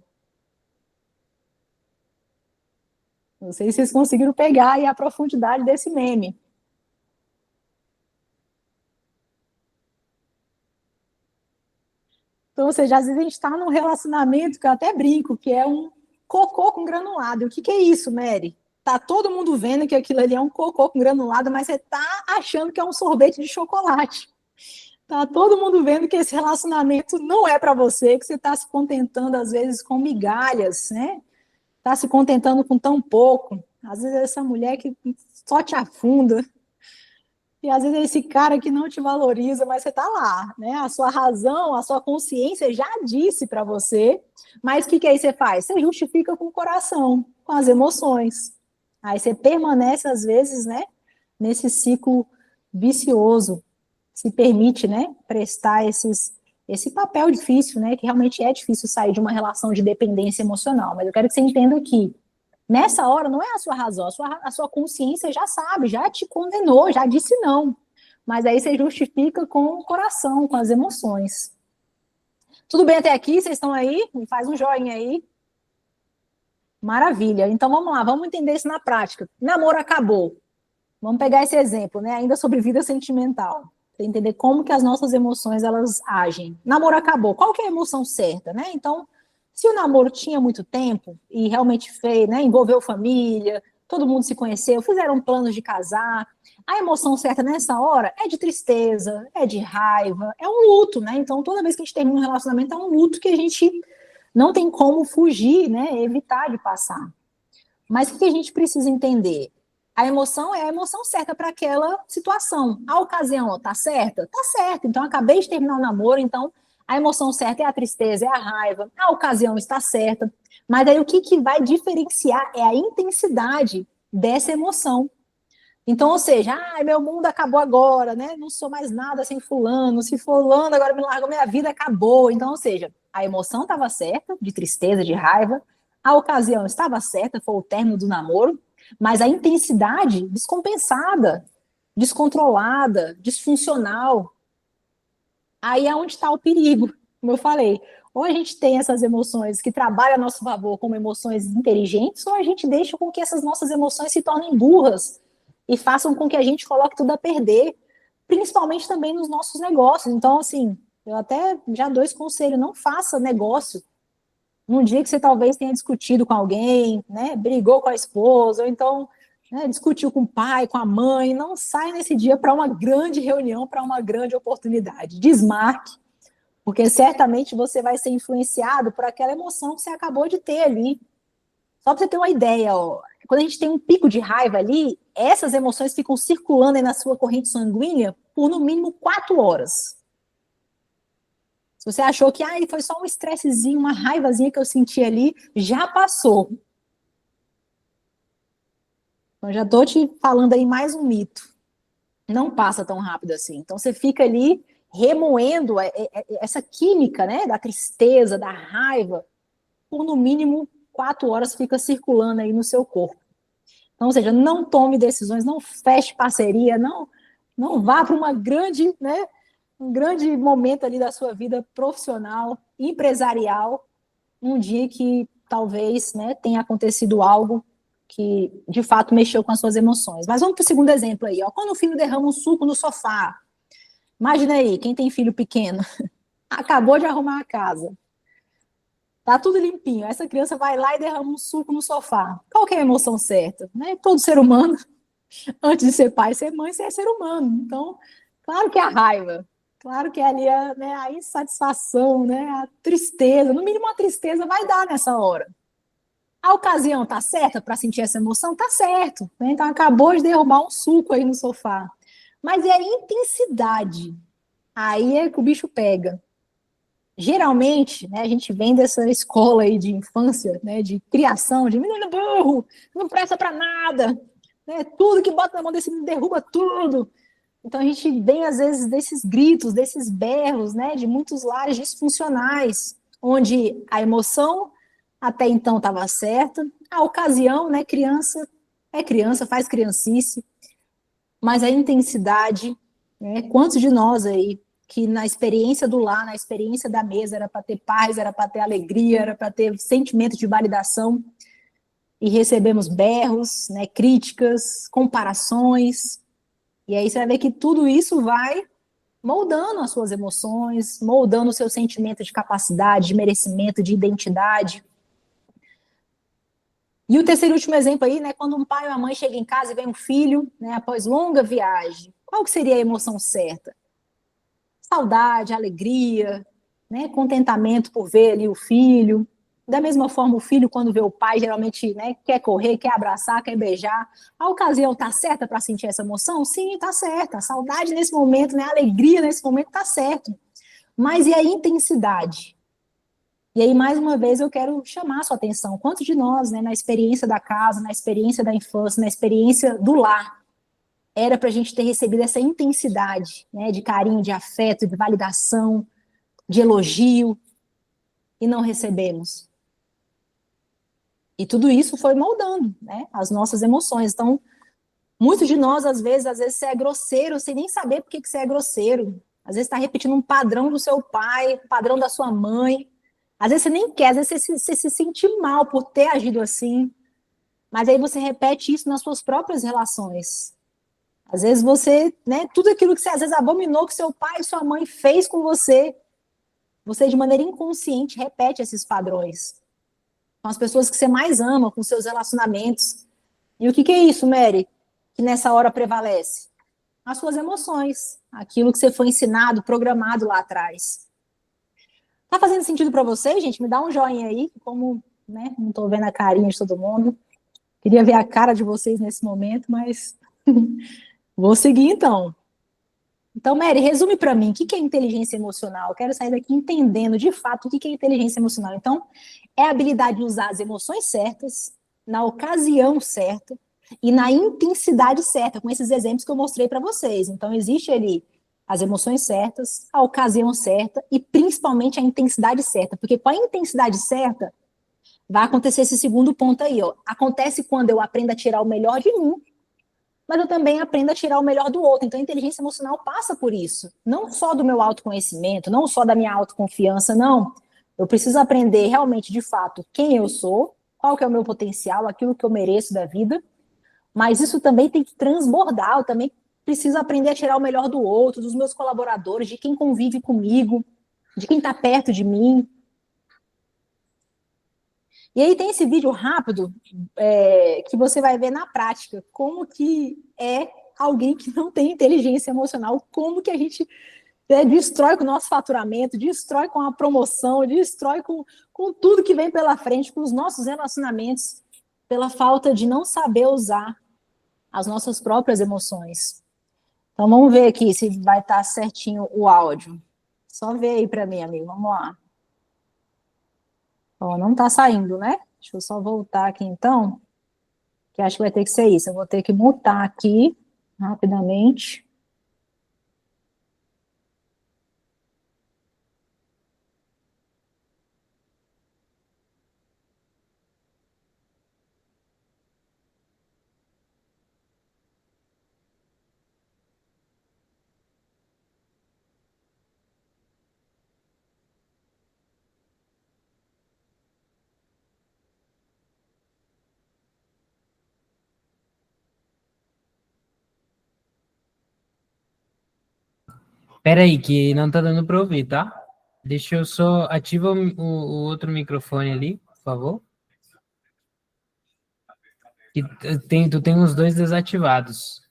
Não sei se vocês conseguiram pegar aí a profundidade desse meme. Então, ou seja, às vezes a gente está num relacionamento que eu até brinco, que é um cocô com granulado. O que é isso, Mary? Tá todo mundo vendo que aquilo ali é um cocô com granulado, mas você tá achando que é um sorvete de chocolate. Tá todo mundo vendo que esse relacionamento não é para você, que você está se contentando, às vezes, com migalhas, né? Tá se contentando com tão pouco. Às vezes, essa mulher que só te afunda. E às vezes é esse cara que não te valoriza, mas você tá lá, né? A sua razão, a sua consciência já disse para você, mas o que aí você faz? Você justifica com o coração, com as emoções. Aí você permanece, às vezes, né, nesse ciclo vicioso, se permite, né, prestar esse papel difícil, né, que realmente é difícil sair de uma relação de dependência emocional. Mas eu quero que você entenda que nessa hora não é a sua razão, a sua consciência já sabe, já te condenou, já disse não. Mas aí você justifica com o coração, com as emoções. Tudo bem até aqui? Vocês estão aí? Me faz um joinha aí. Maravilha. Então vamos lá, vamos entender isso na prática. Namoro acabou. Vamos pegar esse exemplo, né? Ainda sobre vida sentimental. Para entender como que as nossas emoções elas agem. Namoro acabou. Qual que é a emoção certa, né? Então, se o namoro tinha muito tempo e realmente fez, né, envolveu família, todo mundo se conheceu, fizeram planos de casar, a emoção certa nessa hora é de tristeza, é de raiva, é um luto, né? Então, toda vez que a gente termina um relacionamento, é um luto que a gente não tem como fugir, né? Evitar de passar. Mas o que a gente precisa entender? A emoção é a emoção certa para aquela situação. A ocasião está certa? Está certa. Então, acabei de terminar o namoro, então a emoção certa é a tristeza, é a raiva. A ocasião está certa. Mas aí o que vai diferenciar é a intensidade dessa emoção. Então, ou seja, meu mundo acabou agora, né? Não sou mais nada sem fulano. Se fulano agora me largou, minha vida acabou. Então, ou seja, a emoção estava certa, de tristeza, de raiva. A ocasião estava certa, foi o término do namoro. Mas a intensidade descompensada, descontrolada, disfuncional. Aí é onde está o perigo, como eu falei. Ou a gente tem essas emoções que trabalham a nosso favor como emoções inteligentes, ou a gente deixa com que essas nossas emoções se tornem burras e façam com que a gente coloque tudo a perder, principalmente também nos nossos negócios. Então, assim, eu até já dou esse conselho, não faça negócio num dia que você talvez tenha discutido com alguém, né, brigou com a esposa, ou então, né, discutiu com o pai, com a mãe, não sai nesse dia para uma grande reunião, para uma grande oportunidade. Desmarque, porque certamente você vai ser influenciado por aquela emoção que você acabou de ter ali. Só para você ter uma ideia, ó, quando a gente tem um pico de raiva ali, essas emoções ficam circulando aí na sua corrente sanguínea por no mínimo 4 horas. Se você achou que foi só um estressezinho, uma raivazinha que eu senti ali, já passou. Então, já estou te falando aí mais um mito. Não passa tão rápido assim. Então, você fica ali remoendo essa química, né, da tristeza, da raiva, por no mínimo 4 horas fica circulando aí no seu corpo. Então, ou seja, não tome decisões, não feche parceria, não vá para uma grande, né, um grande momento ali da sua vida profissional, empresarial, um dia que talvez, né, tenha acontecido algo que de fato mexeu com as suas emoções. Mas vamos para o segundo exemplo aí, ó. Quando o filho derrama um suco no sofá, imagina aí, quem tem filho pequeno, acabou de arrumar a casa, tá tudo limpinho, essa criança vai lá e derrama um suco no sofá. Qual que é a emoção certa? Né? Todo ser humano, antes de ser pai, ser mãe, ser humano. Então, claro que é a raiva, claro que é ali né, a insatisfação, né, a tristeza, no mínimo uma tristeza vai dar nessa hora. A ocasião tá certa para sentir essa emoção? Tá certo. Né? Então, acabou de derrubar um suco aí no sofá. Mas é a intensidade. Aí é que o bicho pega. Geralmente, né, a gente vem dessa escola aí de infância, né, de criação, de menino burro, não presta para nada, né, tudo que bota na mão desse menino derruba tudo. Então a gente vem às vezes desses gritos, desses berros, né, de muitos lares disfuncionais, onde a emoção até então estava certa, a ocasião, né, criança é criança, faz criancice, mas a intensidade, né, quantos de nós aí que na experiência do lar, na experiência da mesa, era para ter paz, era para ter alegria, era para ter sentimento de validação, e recebemos berros, né, críticas, comparações, e aí você vai ver que tudo isso vai moldando as suas emoções, moldando o seu sentimento de capacidade, de merecimento, de identidade. E o terceiro e último exemplo aí, né, quando um pai ou uma mãe chega em casa e vem um filho, né, após longa viagem, qual que seria a emoção certa? Saudade, alegria, né, contentamento por ver ali o filho. Da mesma forma, o filho, quando vê o pai, geralmente, né, quer correr, quer abraçar, quer beijar. A ocasião está certa para sentir essa emoção? Sim, está certa. A saudade nesse momento, né, a alegria nesse momento está certo. Mas e a intensidade? E aí, mais uma vez, eu quero chamar a sua atenção. Quantos de nós, né, na experiência da casa, na experiência da infância, na experiência do lar, era para a gente ter recebido essa intensidade, né, de carinho, de afeto, de validação, de elogio, e não recebemos. E tudo isso foi moldando, né, as nossas emoções. Então, muitos de nós, às vezes você é grosseiro sem nem saber por que você é grosseiro. Às vezes está repetindo um padrão do seu pai, um padrão da sua mãe. Às vezes você nem quer, às vezes você se sente mal por ter agido assim. Mas aí você repete isso nas suas próprias relações. Às vezes você, né, tudo aquilo que você às vezes abominou que seu pai e sua mãe fez com você, você de maneira inconsciente repete esses padrões. Com as pessoas que você mais ama, com seus relacionamentos. E o que é isso, Mary? Que nessa hora prevalece? As suas emoções, aquilo que você foi ensinado, programado lá atrás. Tá fazendo sentido para você, gente? Me dá um joinha aí, como, né, não tô vendo a carinha de todo mundo. Queria ver a cara de vocês nesse momento, mas vou seguir então. Então, Mary, resume para mim, o que é inteligência emocional? Eu quero sair daqui entendendo de fato o que é inteligência emocional. Então, é a habilidade de usar as emoções certas, na ocasião certa e na intensidade certa, com esses exemplos que eu mostrei para vocês. Então, existe ali as emoções certas, a ocasião certa e principalmente a intensidade certa, porque com a intensidade certa vai acontecer esse segundo ponto aí, ó. Acontece quando eu aprendo a tirar o melhor de mim, mas eu também aprendo a tirar o melhor do outro. Então, a inteligência emocional passa por isso. Não só do meu autoconhecimento, não só da minha autoconfiança, não. Eu preciso aprender realmente, de fato, quem eu sou, qual que é o meu potencial, aquilo que eu mereço da vida, mas isso também tem que transbordar. Eu também preciso aprender a tirar o melhor do outro, dos meus colaboradores, de quem convive comigo, de quem está perto de mim. E aí tem esse vídeo rápido que você vai ver na prática como que é alguém que não tem inteligência emocional, como que a gente destrói com o nosso faturamento, destrói com a promoção, destrói com tudo que vem pela frente, com os nossos relacionamentos, pela falta de não saber usar as nossas próprias emoções. Então vamos ver aqui se vai estar certinho o áudio. Só ver aí para mim, amigo. Vamos lá. Ó, não está saindo, né? Deixa eu só voltar aqui então, que acho que vai ter que ser isso. Eu vou ter que mutar aqui rapidamente. Pera aí, que não tá dando para ouvir, tá? Deixa eu só ativar o outro microfone ali, por favor. Que tu tem os dois desativados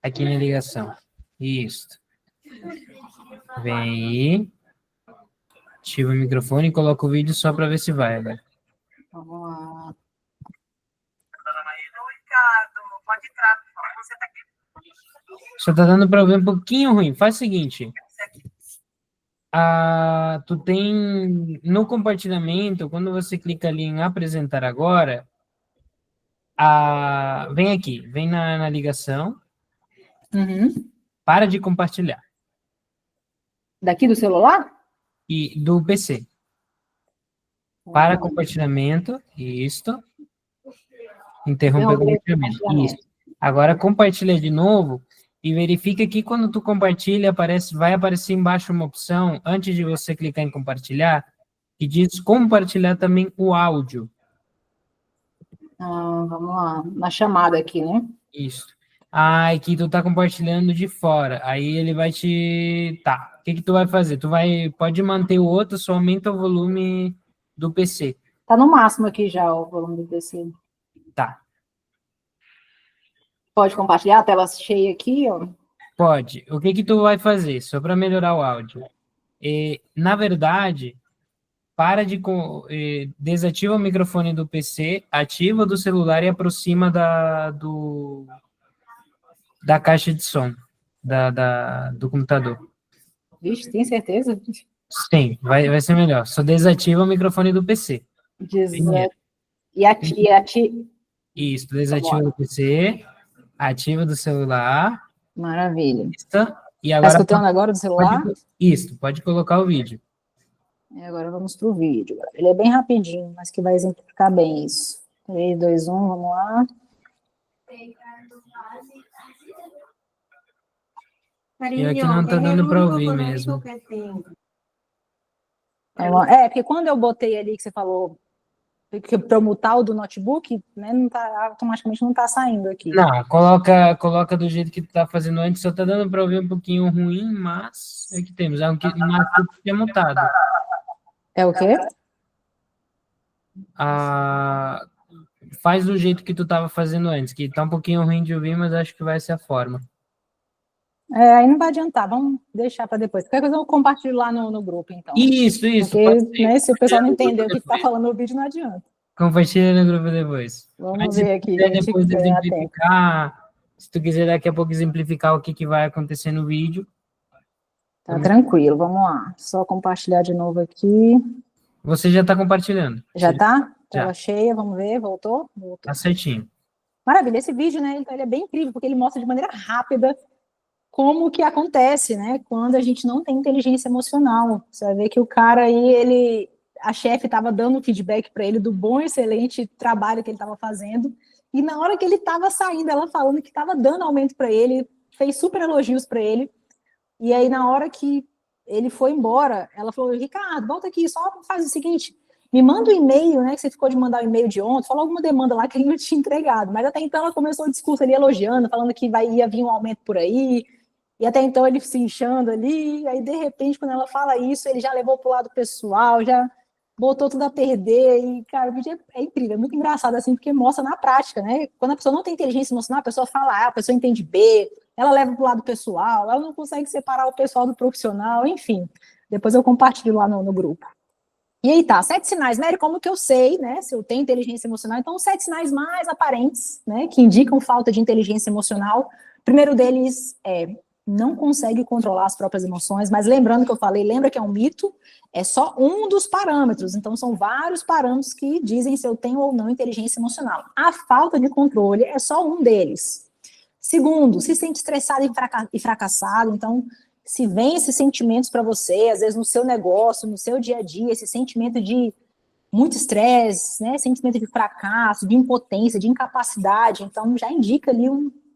aqui na ligação. Isso. Vem aí. Ativa o microfone e coloca o vídeo só para ver se vai, velho. Vamos lá. Só tá dando para ouvir um pouquinho ruim. Faz o seguinte. Tu tem no compartilhamento, quando você clica ali em apresentar agora, vem aqui, vem na ligação, para de compartilhar. Daqui do celular? E do PC. Para compartilhamento, isto. Interromper o compartilhamento. Isso. Agora compartilha de novo e verifica que quando tu compartilha, vai aparecer embaixo uma opção, antes de você clicar em compartilhar, que diz compartilhar também o áudio. Vamos lá, na chamada aqui, né? Isso. Aqui tu tá compartilhando de fora, aí ele vai te... Tá, o que tu vai fazer? Pode manter o outro, só aumenta o volume do PC. Tá no máximo aqui já o volume do PC. Tá. Pode compartilhar a tela cheia aqui, ó? Pode. O que tu vai fazer? Só para melhorar o áudio. Na verdade, desativa o microfone do PC, ativa do celular e aproxima da caixa de som do computador. Vixe, tem certeza? Sim, vai ser melhor. Só desativa o microfone do PC. Isso, desativa do PC, ativa do celular. Maravilha. E agora, tá escutando agora do celular? Pode colocar o vídeo. E agora vamos para o vídeo. Ele é bem rapidinho, mas que vai exemplificar bem isso. 3, 2, 1, vamos lá. E aqui não tá dando para ouvir mesmo. Porque quando eu botei ali que você falou para eu mutar o do notebook, né, automaticamente não tá saindo aqui. Não, coloca do jeito que tu tá fazendo antes, só tá dando para ouvir um pouquinho ruim, mas é que temos, mas que é mutado. É o quê? Faz do jeito que tu tava fazendo antes, que tá um pouquinho ruim de ouvir, mas acho que vai ser a forma. Aí não vai adiantar, vamos deixar para depois. Qualquer coisa eu compartilho lá no grupo, então. Isso. Porque, né, se o pessoal não entender o que tá falando no vídeo, não adianta. Compartilha no grupo depois. Vamos ver aqui. Depois de exemplificar, se tu quiser daqui a pouco exemplificar o que vai acontecer no vídeo. Tá tranquilo, vamos lá. Só compartilhar de novo aqui. Você já está compartilhando. Já tá? Tela Já. cheia, vamos ver, voltou? Tá certinho. Maravilha, esse vídeo, né, ele é bem incrível, porque ele mostra de maneira rápida como que acontece, né, quando a gente não tem inteligência emocional. Você vai ver que o cara aí, a chefe estava dando feedback para ele do bom, excelente trabalho que ele estava fazendo, e na hora que ele estava saindo, ela falando que estava dando aumento para ele, fez super elogios para ele, e aí na hora que ele foi embora, ela falou: Ricardo, volta aqui, só faz o seguinte, me manda um e-mail, né, que você ficou de mandar o e-mail de ontem, falou alguma demanda lá que ele não tinha entregado, mas até então ela começou o discurso ali elogiando, falando que ia vir um aumento por aí, e até então ele se inchando ali, aí de repente quando ela fala isso, ele já levou pro lado pessoal, já botou tudo a perder, e cara, o vídeo é incrível, é muito engraçado assim, porque mostra na prática, né, quando a pessoa não tem inteligência emocional, a pessoa fala A, a pessoa entende B, ela leva pro lado pessoal, ela não consegue separar o pessoal do profissional, enfim, depois eu compartilho lá no grupo. E aí tá, 7 sinais, Mary, como que eu sei, né, se eu tenho inteligência emocional? Então, 7 sinais mais aparentes, né, que indicam falta de inteligência emocional. O primeiro deles não consegue controlar as próprias emoções, mas lembrando que eu falei, lembra que é um mito, é só um dos parâmetros, então são vários parâmetros que dizem se eu tenho ou não inteligência emocional. A falta de controle é só um deles. Segundo, se sente estressado e fracassado, então se vem esses sentimentos para você, às vezes no seu negócio, no seu dia a dia, esse sentimento de muito estresse, né, sentimento de fracasso, de impotência, de incapacidade, então já indica ali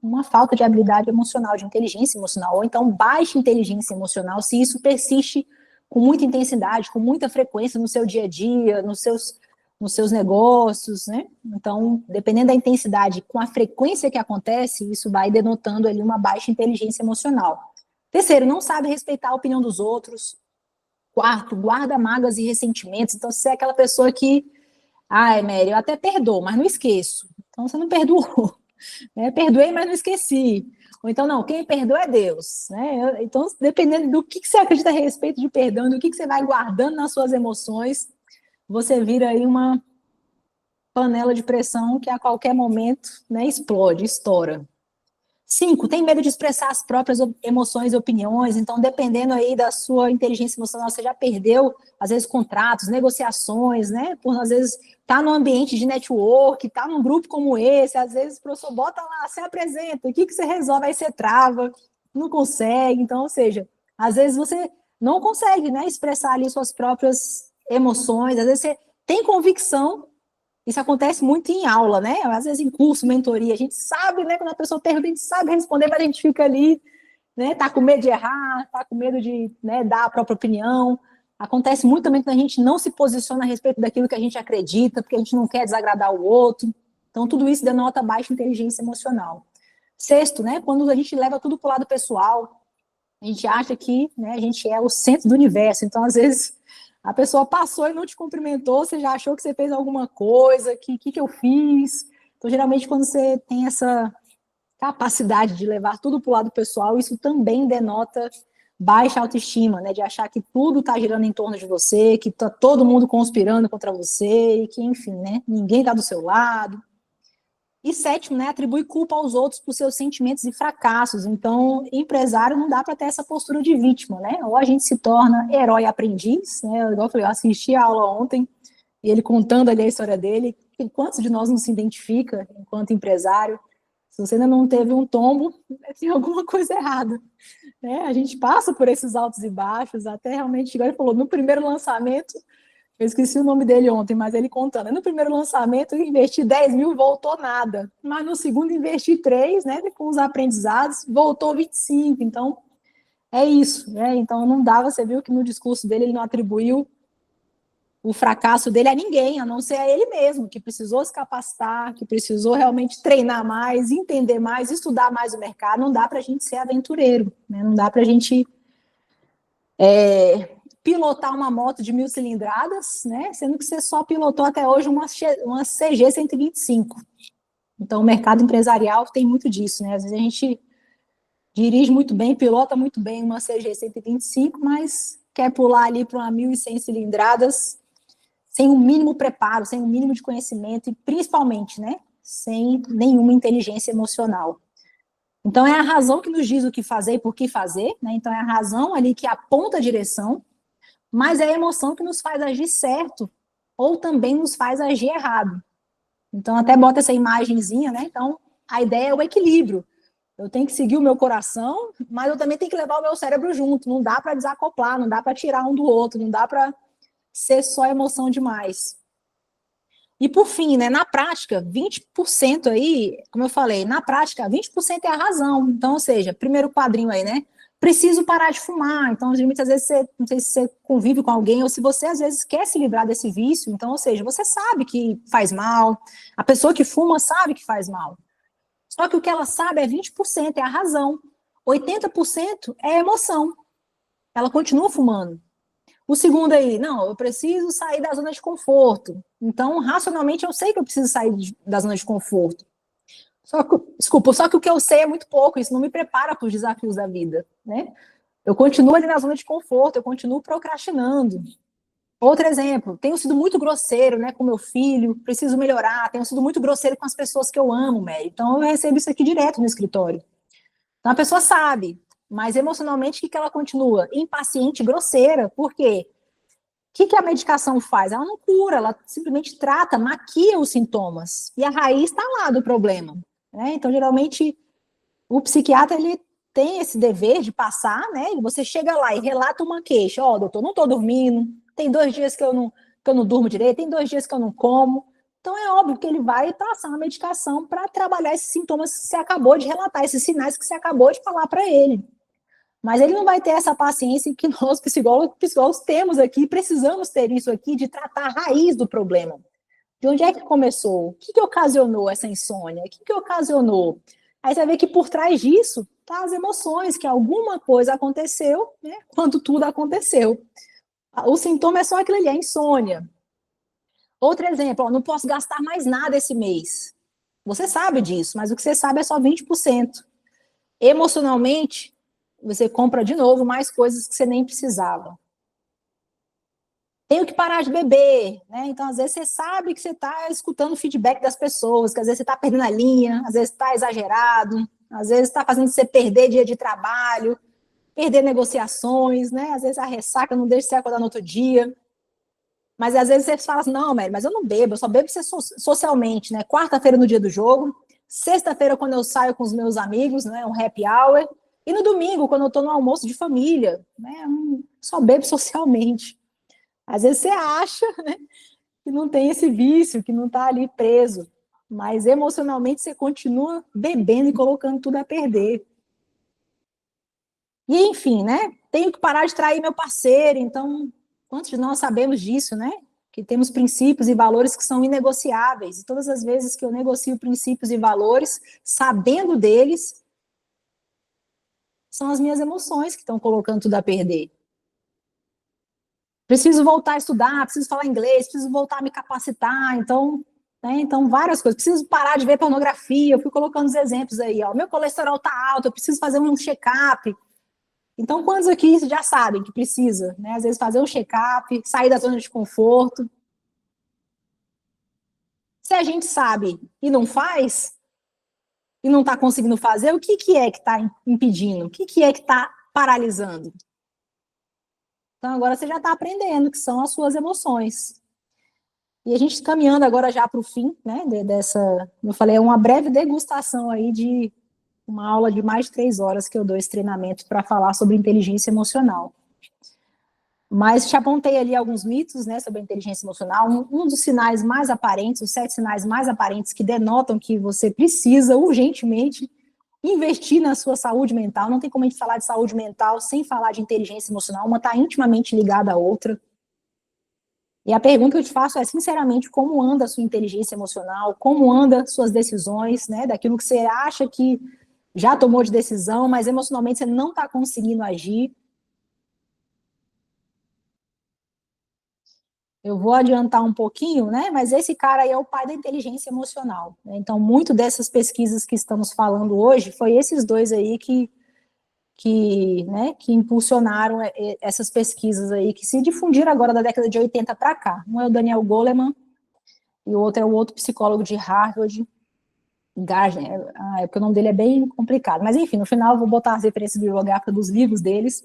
uma falta de habilidade emocional, de inteligência emocional, ou então baixa inteligência emocional, se isso persiste com muita intensidade, com muita frequência no seu dia a dia, nos seus negócios, né? Então, dependendo da intensidade, com a frequência que acontece, isso vai denotando ali uma baixa inteligência emocional. Terceiro, não sabe respeitar a opinião dos outros. Quarto, guarda mágoas e ressentimentos. Então, se é aquela pessoa que, ai, Mary, eu até perdoo, mas não esqueço. Então, você não perdoou. Perdoei, mas não esqueci. Ou então, não, quem perdoa é Deus. Né? Então, dependendo do que você acredita a respeito de perdão, do que você vai guardando nas suas emoções, você vira aí uma panela de pressão que a qualquer momento, né, explode, estoura. 5, tem medo de expressar as próprias emoções e opiniões, então dependendo aí da sua inteligência emocional, você já perdeu, às vezes, contratos, negociações, né, por às vezes tá num ambiente de network, tá num grupo como esse, às vezes o professor bota lá, se apresenta, o que você resolve, aí você trava, não consegue, então, ou seja, às vezes você não consegue, né, expressar ali suas próprias emoções, às vezes você tem convicção. Isso acontece muito em aula, né? Às vezes em curso, mentoria, a gente sabe, né? Quando a pessoa pergunta, a gente sabe responder, mas a gente fica ali, né? Tá com medo de errar, tá com medo de, né, dar a própria opinião. Acontece muito também quando a gente não se posiciona a respeito daquilo que a gente acredita, porque a gente não quer desagradar o outro. Então, tudo isso denota baixa inteligência emocional. Sexto, né? Quando a gente leva tudo para o lado pessoal, a gente acha que, né, a gente é o centro do universo. Então, às vezes, a pessoa passou e não te cumprimentou, você já achou que você fez alguma coisa, que eu fiz? Então, geralmente, quando você tem essa capacidade de levar tudo para o lado pessoal, isso também denota baixa autoestima, né? De achar que tudo está girando em torno de você, que está todo mundo conspirando contra você, e que, enfim, né? Ninguém está do seu lado. E sétimo, né, atribui culpa aos outros por seus sentimentos e fracassos. Então, empresário não dá para ter essa postura de vítima, né? Ou a gente se torna herói aprendiz, né? Igual eu falei, eu assisti a aula ontem e ele contando ali a história dele. Quantos de nós não se identifica enquanto empresário? Se você ainda não teve um tombo, tem alguma coisa errada. Né? A gente passa por esses altos e baixos, até realmente, igual ele falou, no primeiro lançamento, eu esqueci o nome dele ontem, mas ele contando. No primeiro lançamento, eu investi 10 mil, voltou nada. Mas no segundo, investi 3, né? Com os aprendizados, voltou 25. Então, é isso. Né? Então, não dá, você viu que no discurso dele, ele não atribuiu o fracasso dele a ninguém, a não ser a ele mesmo, que precisou se capacitar, que precisou realmente treinar mais, entender mais, estudar mais o mercado. Não dá para a gente ser aventureiro, né? Não dá para a gente pilotar uma moto de 1.000 cilindradas, né? Sendo que você só pilotou até hoje uma CG 125. Então, o mercado empresarial tem muito disso, né? Às vezes a gente dirige muito bem, pilota muito bem uma CG 125, mas quer pular ali para uma 1.100 cilindradas sem o mínimo preparo, sem o mínimo de conhecimento e, principalmente, né, sem nenhuma inteligência emocional. Então, é a razão que nos diz o que fazer e por que fazer, né? Então, é a razão ali que aponta a direção, mas é a emoção que nos faz agir certo ou também nos faz agir errado. Então, até bota essa imagenzinha, né? Então, a ideia é o equilíbrio. Eu tenho que seguir o meu coração, mas eu também tenho que levar o meu cérebro junto. Não dá para desacoplar, não dá para tirar um do outro, não dá para ser só emoção demais. E por fim, né, na prática, 20% aí, como eu falei, na prática, 20% é a razão. Então, ou seja, primeiro quadrinho aí, né? Preciso parar de fumar. Então, muitas vezes, não sei se você convive com alguém ou se você, às vezes, quer se livrar desse vício. Então, ou seja, você sabe que faz mal, a pessoa que fuma sabe que faz mal. Só que o que ela sabe é 20%, é a razão. 80% é a emoção. Ela continua fumando. O segundo aí, não, eu preciso sair da zona de conforto. Então, racionalmente, eu sei que eu preciso sair da zona de conforto. Só que o que eu sei é muito pouco, isso não me prepara para os desafios da vida, né? Eu continuo ali na zona de conforto, eu continuo procrastinando. Outro exemplo, tenho sido muito grosseiro, né, com meu filho, preciso melhorar, tenho sido muito grosseiro com as pessoas que eu amo, Mary. Então, eu recebo isso aqui direto no escritório. Então, a pessoa sabe, mas emocionalmente, o que ela continua? Impaciente, grosseira. Por quê? O que a medicação faz? Ela não cura, ela simplesmente trata, maquia os sintomas. E a raiz está lá do problema. Né? Então, geralmente, o psiquiatra ele tem esse dever de passar, né? E você chega lá e relata uma queixa. Ó, doutor, não estou dormindo, tem 2 dias que eu não durmo direito, tem 2 dias que eu não como. Então, é óbvio que ele vai passar uma medicação para trabalhar esses sintomas que você acabou de relatar, esses sinais que você acabou de falar para ele. Mas ele não vai ter essa paciência que nós, psicólogos temos aqui, precisamos ter isso aqui, de tratar a raiz do problema. De onde é que começou? O que ocasionou essa insônia? O que ocasionou? Aí você vai ver que por trás disso tá as emoções, que alguma coisa aconteceu, né, quando tudo aconteceu. O sintoma é só aquilo ali, a insônia. Outro exemplo, ó, não posso gastar mais nada esse mês. Você sabe disso, mas o que você sabe é só 20%. Emocionalmente, você compra de novo mais coisas que você nem precisava. Tenho que parar de beber, né? Então, às vezes, você sabe que você está escutando o feedback das pessoas, que às vezes você está perdendo a linha, às vezes está exagerado, às vezes está fazendo você perder dia de trabalho, perder negociações, né? Às vezes a ressaca não deixa você acordar no outro dia. Mas às vezes você fala assim, não, Mary, mas eu não bebo, eu só bebo socialmente, né? Quarta-feira no dia do jogo, sexta-feira quando eu saio com os meus amigos, né? Um happy hour, e no domingo, quando eu estou no almoço de família, né? Só bebo socialmente. Às vezes você acha, né, que não tem esse vício, que não está ali preso, mas emocionalmente você continua bebendo e colocando tudo a perder. E enfim, né? Tenho que parar de trair meu parceiro, então, quantos de nós sabemos disso, né? Que temos princípios e valores que são inegociáveis, e todas as vezes que eu negocio princípios e valores, sabendo deles, são as minhas emoções que estão colocando tudo a perder. Preciso voltar a estudar, preciso falar inglês, preciso voltar a me capacitar, então, né, então várias coisas. Preciso parar de ver pornografia, eu fui colocando os exemplos aí, ó. Meu colesterol tá alto, eu preciso fazer um check-up. Então, quantos aqui já sabem que precisa, né? Às vezes fazer um check-up, sair da zona de conforto. Se a gente sabe e não faz, e não está conseguindo fazer, o que é que está impedindo? O que é que está paralisando? Então, agora você já está aprendendo que são as suas emoções. E a gente caminhando agora já para o fim, né, dessa, eu falei, é uma breve degustação aí de uma aula de mais de 3 horas que eu dou esse treinamento para falar sobre inteligência emocional. Mas te apontei ali alguns mitos, né, sobre a inteligência emocional. Um dos sinais mais aparentes, os 7 sinais mais aparentes que denotam que você precisa urgentemente investir na sua saúde mental. Não tem como a gente falar de saúde mental sem falar de inteligência emocional. Uma está intimamente ligada à outra. E a pergunta que eu te faço é, sinceramente, como anda a sua inteligência emocional? Como anda suas decisões, né? Daquilo que você acha que já tomou de decisão, mas emocionalmente você não está conseguindo agir. Eu vou adiantar um pouquinho, né? Mas esse cara aí é o pai da inteligência emocional, né? Então, muito dessas pesquisas que estamos falando hoje foi esses dois aí que impulsionaram essas pesquisas aí, que se difundiram agora da década de 80 para cá. Um é o Daniel Goleman e o outro é o outro psicólogo de Harvard, Gardner, porque o nome dele é bem complicado. Mas, enfim, no final eu vou botar as referências bibliográficas dos livros deles.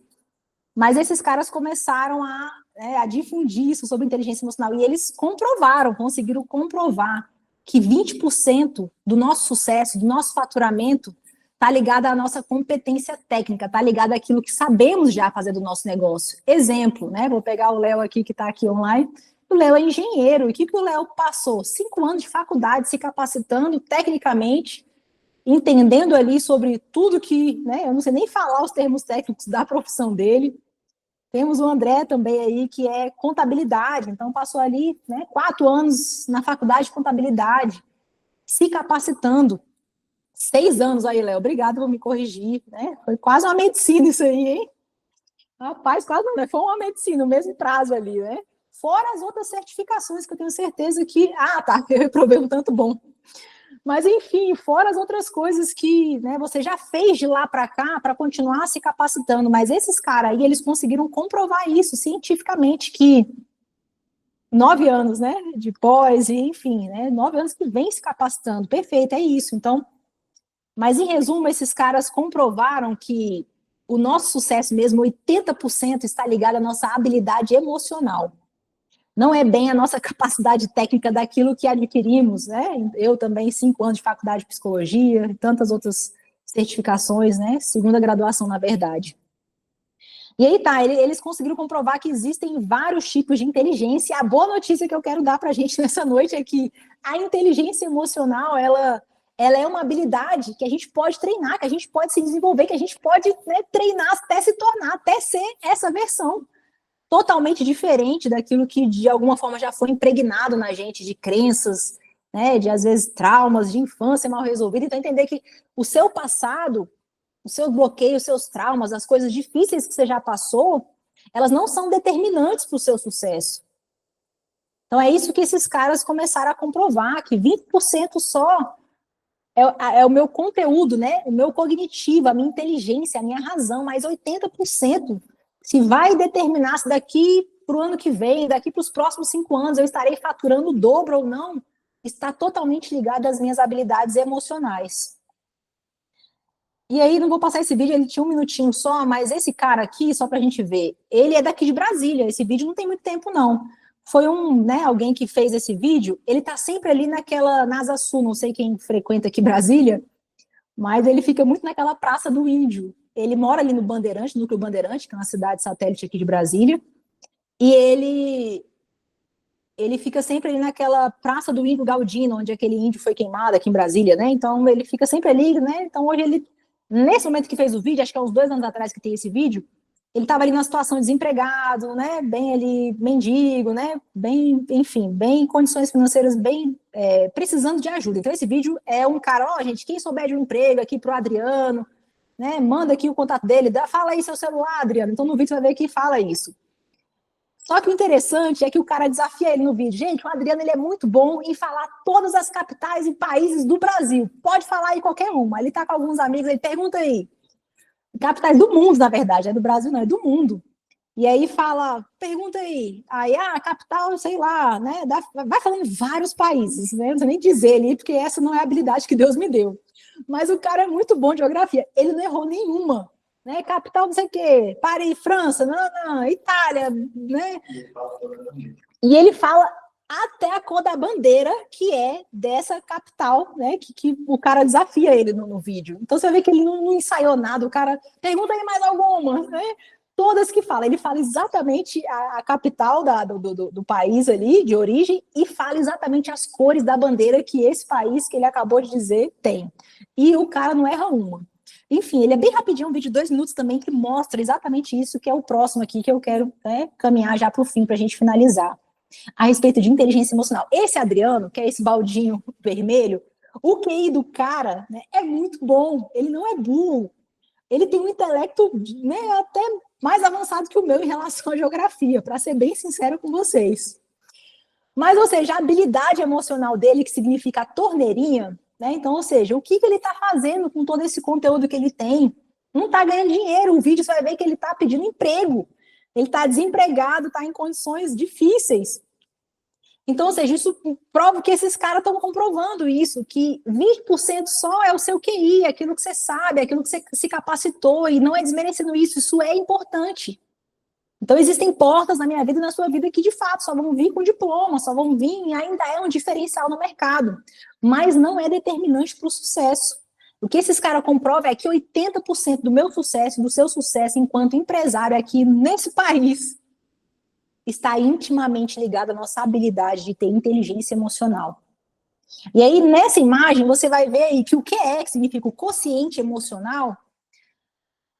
Mas esses caras começaram a difundir isso sobre inteligência emocional, e eles conseguiram comprovar que 20% do nosso sucesso, do nosso faturamento, está ligado à nossa competência técnica, está ligado àquilo que sabemos já fazer do nosso negócio. Exemplo, né? Vou pegar o Léo aqui, que está aqui online. O Léo é engenheiro, e o que o Léo passou? 5 anos de faculdade, se capacitando tecnicamente, entendendo ali sobre tudo que, né? Eu não sei nem falar os termos técnicos da profissão dele. Temos o André também aí, que é contabilidade, então passou ali, né, 4 anos na faculdade de contabilidade, se capacitando. 6 anos aí, Léo, obrigado por me corrigir, né? Foi quase uma medicina isso aí, hein? Rapaz, quase não, né? Foi uma medicina, o mesmo prazo ali, né? Fora as outras certificações que eu tenho certeza que... eu reprovei um tanto bom. Mas, enfim, fora as outras coisas que, né, você já fez de lá para cá para continuar se capacitando. Mas esses caras aí, eles conseguiram comprovar isso cientificamente, que 9 anos, né, de pós, e enfim, né, 9 anos que vem se capacitando. Perfeito, é isso. Então, mas em resumo, esses caras comprovaram que o nosso sucesso mesmo, 80% está ligado à nossa habilidade emocional. Não é bem a nossa capacidade técnica daquilo que adquirimos, né? Eu também, 5 anos de faculdade de psicologia, e tantas outras certificações, né? 2ª graduação, na verdade. E aí tá, eles conseguiram comprovar que existem vários tipos de inteligência, e a boa notícia que eu quero dar pra gente nessa noite é que a inteligência emocional, ela é uma habilidade que a gente pode treinar, que a gente pode se desenvolver, que a gente pode, né, treinar até se tornar, até ser essa versão totalmente diferente daquilo que de alguma forma já foi impregnado na gente, de crenças, né, de às vezes traumas de infância mal resolvidos. Então entender que o seu passado os seus bloqueios, os seus traumas, as coisas difíceis que você já passou, elas não são determinantes para o seu sucesso. Então é isso que esses caras começaram a comprovar, que 20% só é o meu conteúdo, né? O meu cognitivo, a minha inteligência, a minha razão, mas 80% se vai determinar se daqui para o ano que vem, daqui para os próximos 5 anos eu estarei faturando o dobro ou não, está totalmente ligado às minhas habilidades emocionais. E aí, não vou passar esse vídeo, ele tinha 1 minutinho só, mas esse cara aqui, só para a gente ver, ele é daqui de Brasília, esse vídeo não tem muito tempo, não. Foi alguém que fez esse vídeo, ele tá sempre ali na Asa Sul, não sei quem frequenta aqui Brasília, mas ele fica muito naquela Praça do Índio. Ele mora ali no Bandeirante, Núcleo Bandeirante, que é uma cidade satélite aqui de Brasília, e ele fica sempre ali naquela Praça do Índio Galdino, onde aquele índio foi queimado aqui em Brasília, né? Então ele fica sempre ali, né? Então hoje ele, nesse momento que fez o vídeo, acho que é uns 2 anos atrás que tem esse vídeo, ele estava ali numa situação de desempregado, né? Bem ali, mendigo, né? Bem, enfim, bem em condições financeiras, bem precisando de ajuda. Então esse vídeo é um cara, gente, quem souber de um emprego aqui pro Adriano, né? Manda aqui o contato dele, fala aí seu celular, Adriano. Então no vídeo você vai ver que fala isso. Só que o interessante é que o cara desafia ele no vídeo. Gente, o Adriano ele é muito bom em falar todas as capitais e países do Brasil. Pode falar aí qualquer uma. Ele tá com alguns amigos, ele pergunta aí. Capitais do mundo, na verdade. É do Brasil, não, é do mundo. E aí pergunta aí. Aí, capital, sei lá, né? Vai falando vários países, né? Não precisa nem dizer ali, porque essa não é a habilidade que Deus me deu. Mas o cara é muito bom de geografia. Ele não errou nenhuma. Né, capital não sei o quê, Paris, França, não, Itália, né? E ele fala até a cor da bandeira que é dessa capital, né? Que o cara desafia ele no vídeo. Então você vê que ele não ensaiou nada, o cara pergunta aí mais alguma, né? Todas que fala, ele fala exatamente a capital do país ali, de origem, e fala exatamente as cores da bandeira que esse país que ele acabou de dizer tem. E o cara não erra uma. Enfim, ele é bem rapidinho, um vídeo de 2 minutos também, que mostra exatamente isso, que é o próximo aqui, que eu quero caminhar já para o fim, para a gente finalizar, a respeito de inteligência emocional. Esse Adriano, que é esse baldinho vermelho, o QI do cara, né, é muito bom, ele não é burro, ele tem um intelecto, né, até mais avançado que o meu em relação à geografia, para ser bem sincero com vocês. Mas, ou seja, a habilidade emocional dele, que significa a torneirinha, né? Então, ou seja, o que ele está fazendo com todo esse conteúdo que ele tem? Não está ganhando dinheiro. O vídeo você vai ver que ele está pedindo emprego. Ele está desempregado, está em condições difíceis. Então, ou seja, isso prova que esses caras estão comprovando isso, que 20% só é o seu QI, aquilo que você sabe, aquilo que você se capacitou, e não é desmerecendo isso, isso é importante. Então, existem portas na minha vida e na sua vida que, de fato, só vão vir com diploma, só vão vir e ainda é um diferencial no mercado. Mas não é determinante para o sucesso. O que esses caras comprovam é que 80% do meu sucesso, do seu sucesso enquanto empresário aqui nesse país, está intimamente ligado à nossa habilidade de ter inteligência emocional. E aí, nessa imagem, você vai ver aí que o QE, que significa o quociente emocional,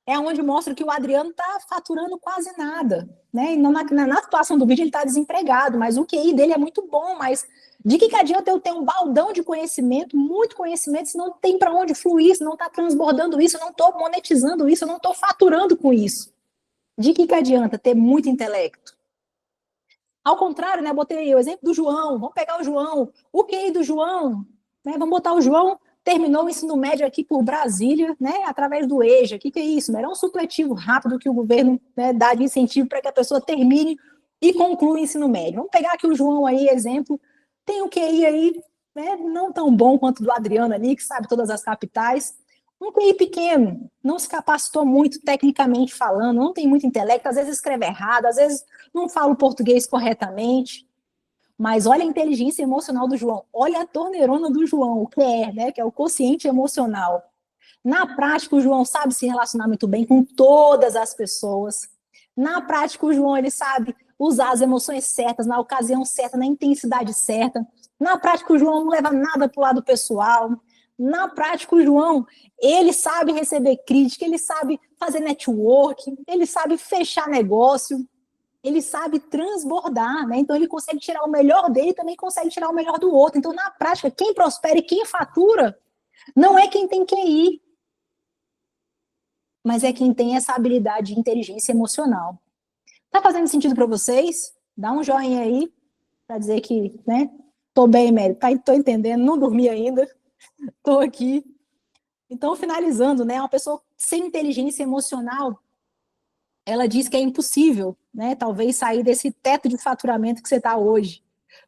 é onde mostra que o Adriano está faturando quase nada, né? E na situação do vídeo ele está desempregado, mas o QI dele é muito bom, mas de que adianta eu ter um baldão de conhecimento, muito conhecimento, se não tem para onde fluir, se não está transbordando isso, eu não estou monetizando isso, eu não estou faturando com isso. De que adianta ter muito intelecto? Ao contrário, né? Botei o exemplo do João, vamos pegar o João, o QI do João, né? Vamos botar o João, terminou o ensino médio aqui por Brasília, né, através do EJA. O que é isso? Era um supletivo rápido que o governo, né, dá de incentivo para que a pessoa termine e conclua o ensino médio. Vamos pegar aqui o João aí, exemplo, tem um QI aí, né, não tão bom quanto do Adriano ali, que sabe todas as capitais, um QI pequeno, não se capacitou muito tecnicamente falando, não tem muito intelecto, às vezes escreve errado, às vezes não fala o português corretamente. Mas olha a inteligência emocional do João, olha a torneirona do João, o que é, né, que é o quociente emocional. Na prática, o João sabe se relacionar muito bem com todas as pessoas. Na prática, o João ele sabe usar as emoções certas, na ocasião certa, na intensidade certa. Na prática, o João não leva nada para o lado pessoal. Na prática, o João, ele sabe receber crítica, ele sabe fazer network, ele sabe fechar negócio. Ele sabe transbordar, né? Então ele consegue tirar o melhor dele e também consegue tirar o melhor do outro. Então, na prática, quem prospera e quem fatura não é quem tem QI. mas é quem tem essa habilidade de inteligência emocional. Tá fazendo sentido para vocês? Dá um joinha aí para dizer que, né? Tô bem, Mary, tô entendendo, não dormi ainda, tô aqui. Então, finalizando, né? Uma pessoa sem inteligência emocional, ela diz que é impossível, né? Talvez sair desse teto de faturamento que você está hoje.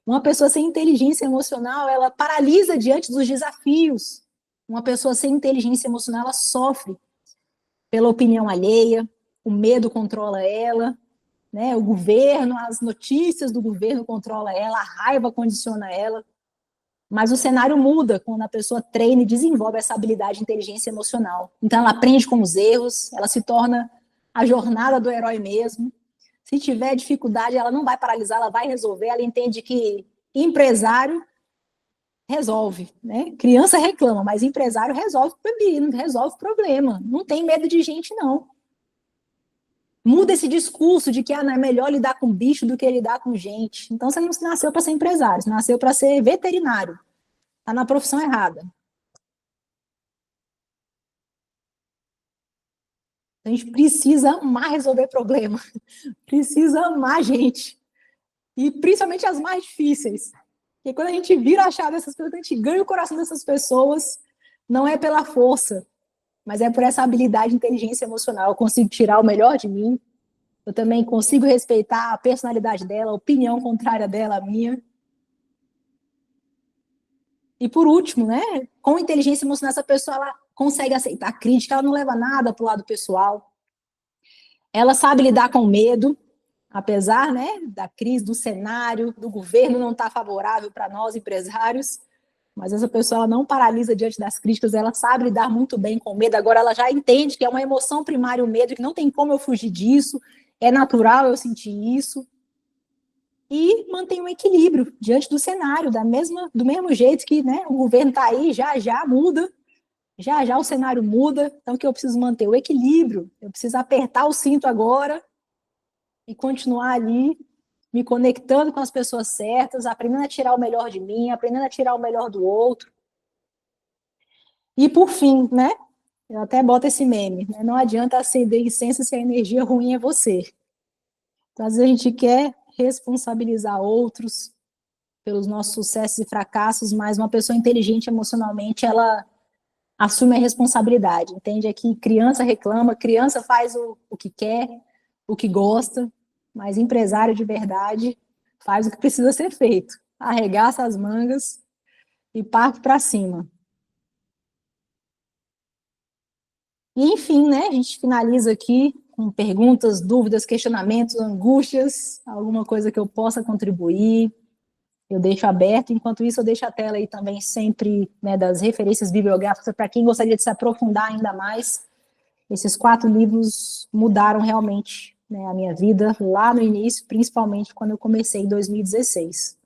Uma pessoa sem inteligência emocional, ela paralisa diante dos desafios. Uma pessoa sem inteligência emocional, ela sofre pela opinião alheia, o medo controla ela, né? O governo, as notícias do governo controla ela, a raiva condiciona ela. Mas o cenário muda quando a pessoa treina e desenvolve essa habilidade de inteligência emocional. Então, ela aprende com os erros, ela se torna a jornada do herói mesmo. Se tiver dificuldade, ela não vai paralisar, ela vai resolver. Ela entende que empresário resolve, né? Criança reclama, mas empresário resolve pepino, resolve problema. Não tem medo de gente, não. Muda esse discurso de que não é melhor lidar com bicho do que lidar com gente. Então, você não nasceu para ser empresário, você nasceu para ser veterinário. Está na profissão errada. A gente precisa amar resolver problema. Precisa amar a gente. E principalmente as mais difíceis. Porque quando a gente vira a chave dessas pessoas, a gente ganha o coração dessas pessoas, não é pela força, mas é por essa habilidade de inteligência emocional. Eu consigo tirar o melhor de mim, eu também consigo respeitar a personalidade dela, a opinião contrária dela à minha. E por último, né, com inteligência emocional, essa pessoa ela consegue aceitar crítica, ela não leva nada para o lado pessoal. Ela sabe lidar com medo, apesar, né, da crise, do cenário, do governo não estar favorável para nós, empresários, mas essa pessoa ela não paralisa diante das críticas, ela sabe lidar muito bem com o medo, agora ela já entende que é uma emoção primária o medo, que não tem como eu fugir disso, é natural eu sentir isso, e mantém um equilíbrio diante do cenário, do mesmo jeito que, né, o governo está aí, já muda, já o cenário muda, então que eu preciso manter o equilíbrio, eu preciso apertar o cinto agora e continuar ali, me conectando com as pessoas certas, aprendendo a tirar o melhor de mim, aprendendo a tirar o melhor do outro. E por fim, né, eu até boto esse meme, né, não adianta acender incenso se a energia ruim é você. Então, às vezes a gente quer responsabilizar outros pelos nossos sucessos e fracassos, mas uma pessoa inteligente emocionalmente, ela assume a responsabilidade, entende? É que criança reclama, criança faz o que quer, o que gosta, mas empresário de verdade faz o que precisa ser feito, arregaça as mangas e parte para cima. E, enfim, né, a gente finaliza aqui com perguntas, dúvidas, questionamentos, angústias, alguma coisa que eu possa contribuir, eu deixo aberto. Enquanto isso, eu deixo a tela aí também sempre, né, das referências bibliográficas para quem gostaria de se aprofundar ainda mais. Esses 4 livros mudaram realmente, né, a minha vida lá no início, principalmente quando eu comecei em 2016.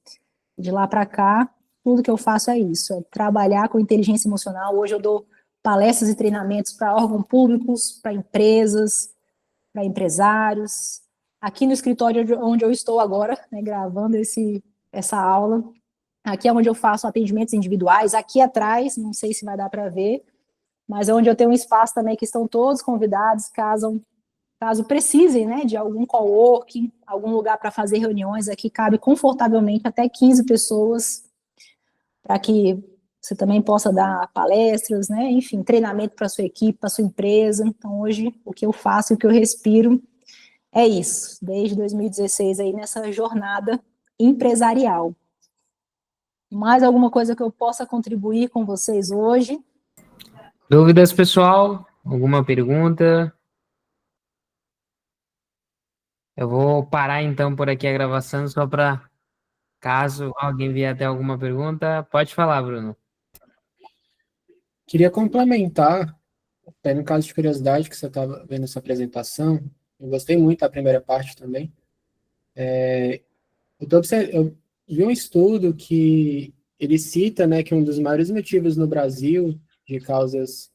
De lá para cá, tudo que eu faço é isso, é trabalhar com inteligência emocional. Hoje eu dou palestras e treinamentos para órgãos públicos, para empresas, para empresários. Aqui no escritório onde eu estou agora, né, gravando essa aula, aqui é onde eu faço atendimentos individuais, aqui atrás, não sei se vai dar para ver, mas é onde eu tenho um espaço também que estão todos convidados, caso precisem, né, de algum coworking, algum lugar para fazer reuniões, aqui cabe confortavelmente até 15 pessoas, para que você também possa dar palestras, né, enfim, treinamento para sua equipe, para sua empresa. Então, hoje, o que eu faço, o que eu respiro, é isso, desde 2016 aí, nessa jornada empresarial. Mais alguma coisa que eu possa contribuir com vocês hoje? Dúvidas, pessoal? Alguma pergunta? Eu vou parar então por aqui a gravação só para caso alguém vier até alguma pergunta, pode falar, Bruno. Queria complementar, até no caso de curiosidade, que você estava vendo essa apresentação, eu gostei muito da primeira parte também. Eu vi um estudo que ele cita, né, que um dos maiores motivos no Brasil de causas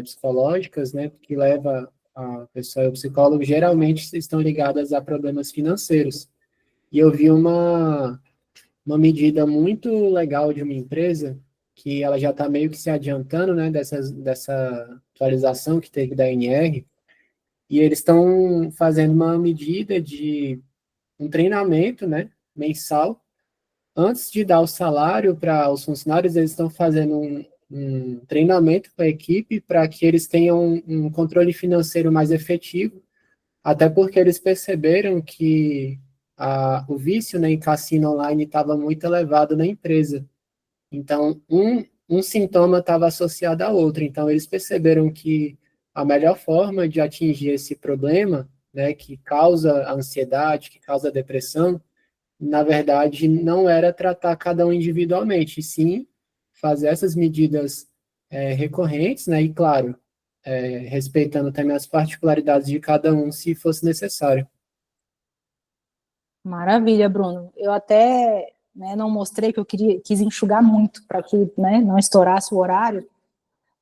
psicológicas, né, que leva a pessoa ao psicólogo, geralmente estão ligadas a problemas financeiros. E eu vi uma medida muito legal de uma empresa que ela já está meio que se adiantando, né, dessa atualização que teve da ANR, e eles estão fazendo uma medida de um treinamento, né, mensal. Antes de dar o salário para os funcionários, eles estão fazendo um treinamento com a equipe para que eles tenham um controle financeiro mais efetivo, até porque eles perceberam que o vício, né, em cassino online estava muito elevado na empresa. Então, um sintoma estava associado ao outro. Então, eles perceberam que a melhor forma de atingir esse problema, né, que causa a ansiedade, que causa a depressão, na verdade, não era tratar cada um individualmente, e sim fazer essas medidas recorrentes, né, e claro, respeitando também as particularidades de cada um, se fosse necessário. Maravilha, Bruno. Eu até, né, não mostrei que eu quis enxugar muito para que, né, não estourasse o horário,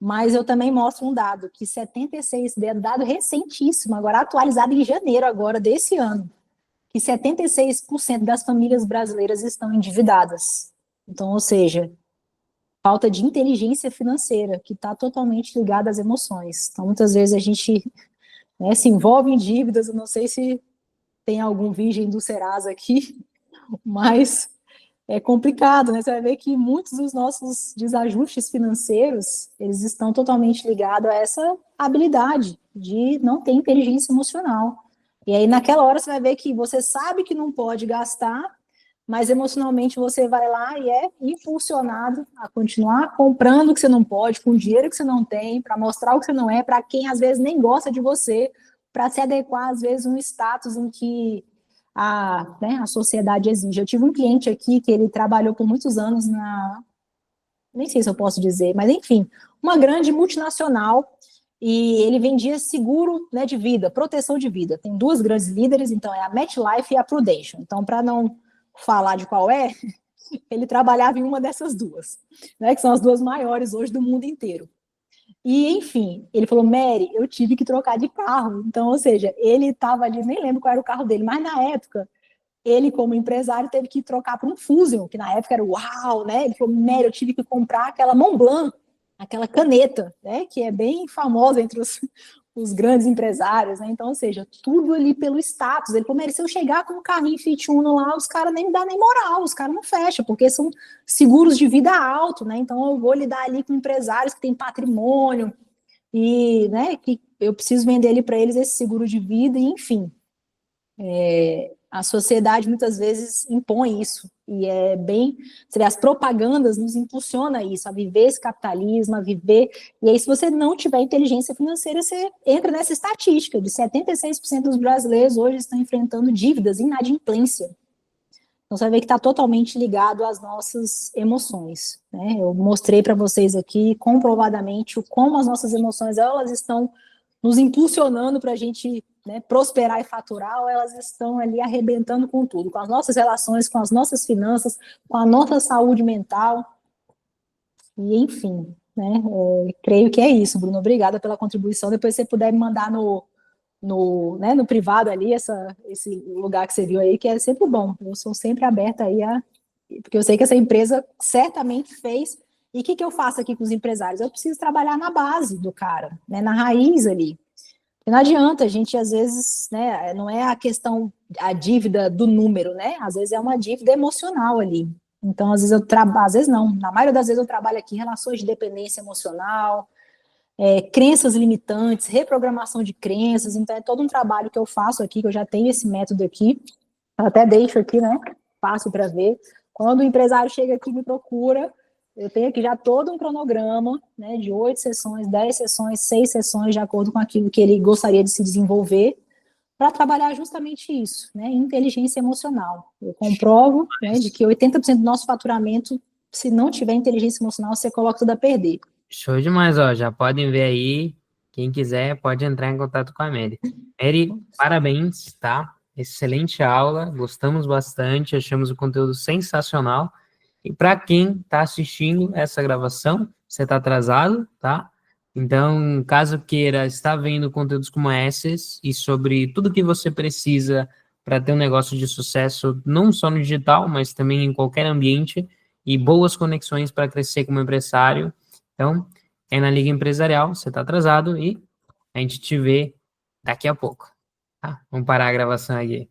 mas eu também mostro um dado, que 76, dado recentíssimo, agora atualizado em janeiro agora desse ano, que 76% das famílias brasileiras estão endividadas. Então, ou seja, falta de inteligência financeira, que está totalmente ligada às emoções. Então, muitas vezes a gente, né, se envolve em dívidas, eu não sei se tem algum virgem do Serasa aqui, mas é complicado, né? Você vai ver que muitos dos nossos desajustes financeiros, eles estão totalmente ligados a essa habilidade de não ter inteligência emocional. E aí, naquela hora, você vai ver que você sabe que não pode gastar, mas emocionalmente você vai lá e é impulsionado a continuar comprando o que você não pode, com o dinheiro que você não tem, para mostrar o que você não é, para quem às vezes nem gosta de você, para se adequar, às vezes, a um status em que a sociedade exige. Eu tive um cliente aqui que ele trabalhou por muitos anos nem sei se eu posso dizer, mas enfim, uma grande multinacional, e ele vendia seguro, né, de vida, proteção de vida. Tem duas grandes líderes, então é a MetLife e a Prudential. Então, para não falar de qual é, ele trabalhava em uma dessas duas, né, que são as duas maiores hoje do mundo inteiro. E, enfim, ele falou, Mary, eu tive que trocar de carro. Então, ou seja, ele estava ali, nem lembro qual era o carro dele, mas na época, ele, como empresário, teve que trocar para um Fusion, que na época era uau, né? Ele falou, Mary, eu tive que comprar aquela Montblanc, aquela caneta, né? Que é bem famosa entre os grandes empresários, né? Então, ou seja, tudo ali pelo status. Ele falou, Mary, se eu chegar com um carrinho Fit Uno lá, os caras nem me dão nem moral, os caras não fecham, porque são seguros de vida alto, né? Então, eu vou lidar ali com empresários que têm patrimônio e, né, que eu preciso vender ali para eles esse seguro de vida, e, enfim. A sociedade muitas vezes impõe isso, e é bem, você vê, as propagandas nos impulsionam a isso, a viver esse capitalismo, a viver, e aí se você não tiver inteligência financeira, você entra nessa estatística de 76% dos brasileiros hoje estão enfrentando dívidas, inadimplência. Então você vai ver que está totalmente ligado às nossas emoções, né? Eu mostrei para vocês aqui comprovadamente como as nossas emoções, elas estão nos impulsionando para a gente, né, prosperar e faturar, ou elas estão ali arrebentando com tudo, com as nossas relações, com as nossas finanças, com a nossa saúde mental, e enfim, né, creio que é isso, Bruno, obrigada pela contribuição, depois se você puder me mandar no privado ali, esse lugar que você viu aí, que é sempre bom, eu sou sempre aberta aí porque eu sei que essa empresa certamente fez. E o que eu faço aqui com os empresários? Eu preciso trabalhar na base do cara, né, na raiz ali. E não adianta, a gente às vezes, né, não é a dívida do número, né? Às vezes é uma dívida emocional ali. Então, às vezes não, na maioria das vezes eu trabalho aqui em relações de dependência emocional, crenças limitantes, reprogramação de crenças, então é todo um trabalho que eu faço aqui, que eu já tenho esse método aqui, eu até deixo aqui, né, fácil para ver. Quando o empresário chega aqui e me procura, eu tenho aqui já todo um cronograma, né, de 8 sessões, 10 sessões, 6 sessões, de acordo com aquilo que ele gostaria de se desenvolver, para trabalhar justamente isso, né, inteligência emocional. Eu comprovo, né, de que 80% do nosso faturamento, se não tiver inteligência emocional, você coloca tudo a perder. Show demais, ó, já podem ver aí, quem quiser pode entrar em contato com a Mary. Mary, parabéns, tá? Excelente aula, gostamos bastante, achamos o conteúdo sensacional. E para quem está assistindo essa gravação, você está atrasado, tá? Então, caso queira estar vendo conteúdos como esses e sobre tudo que você precisa para ter um negócio de sucesso, não só no digital, mas também em qualquer ambiente, e boas conexões para crescer como empresário, então, é na Liga Empresarial, você está atrasado e a gente te vê daqui a pouco. Tá? Vamos parar a gravação aqui.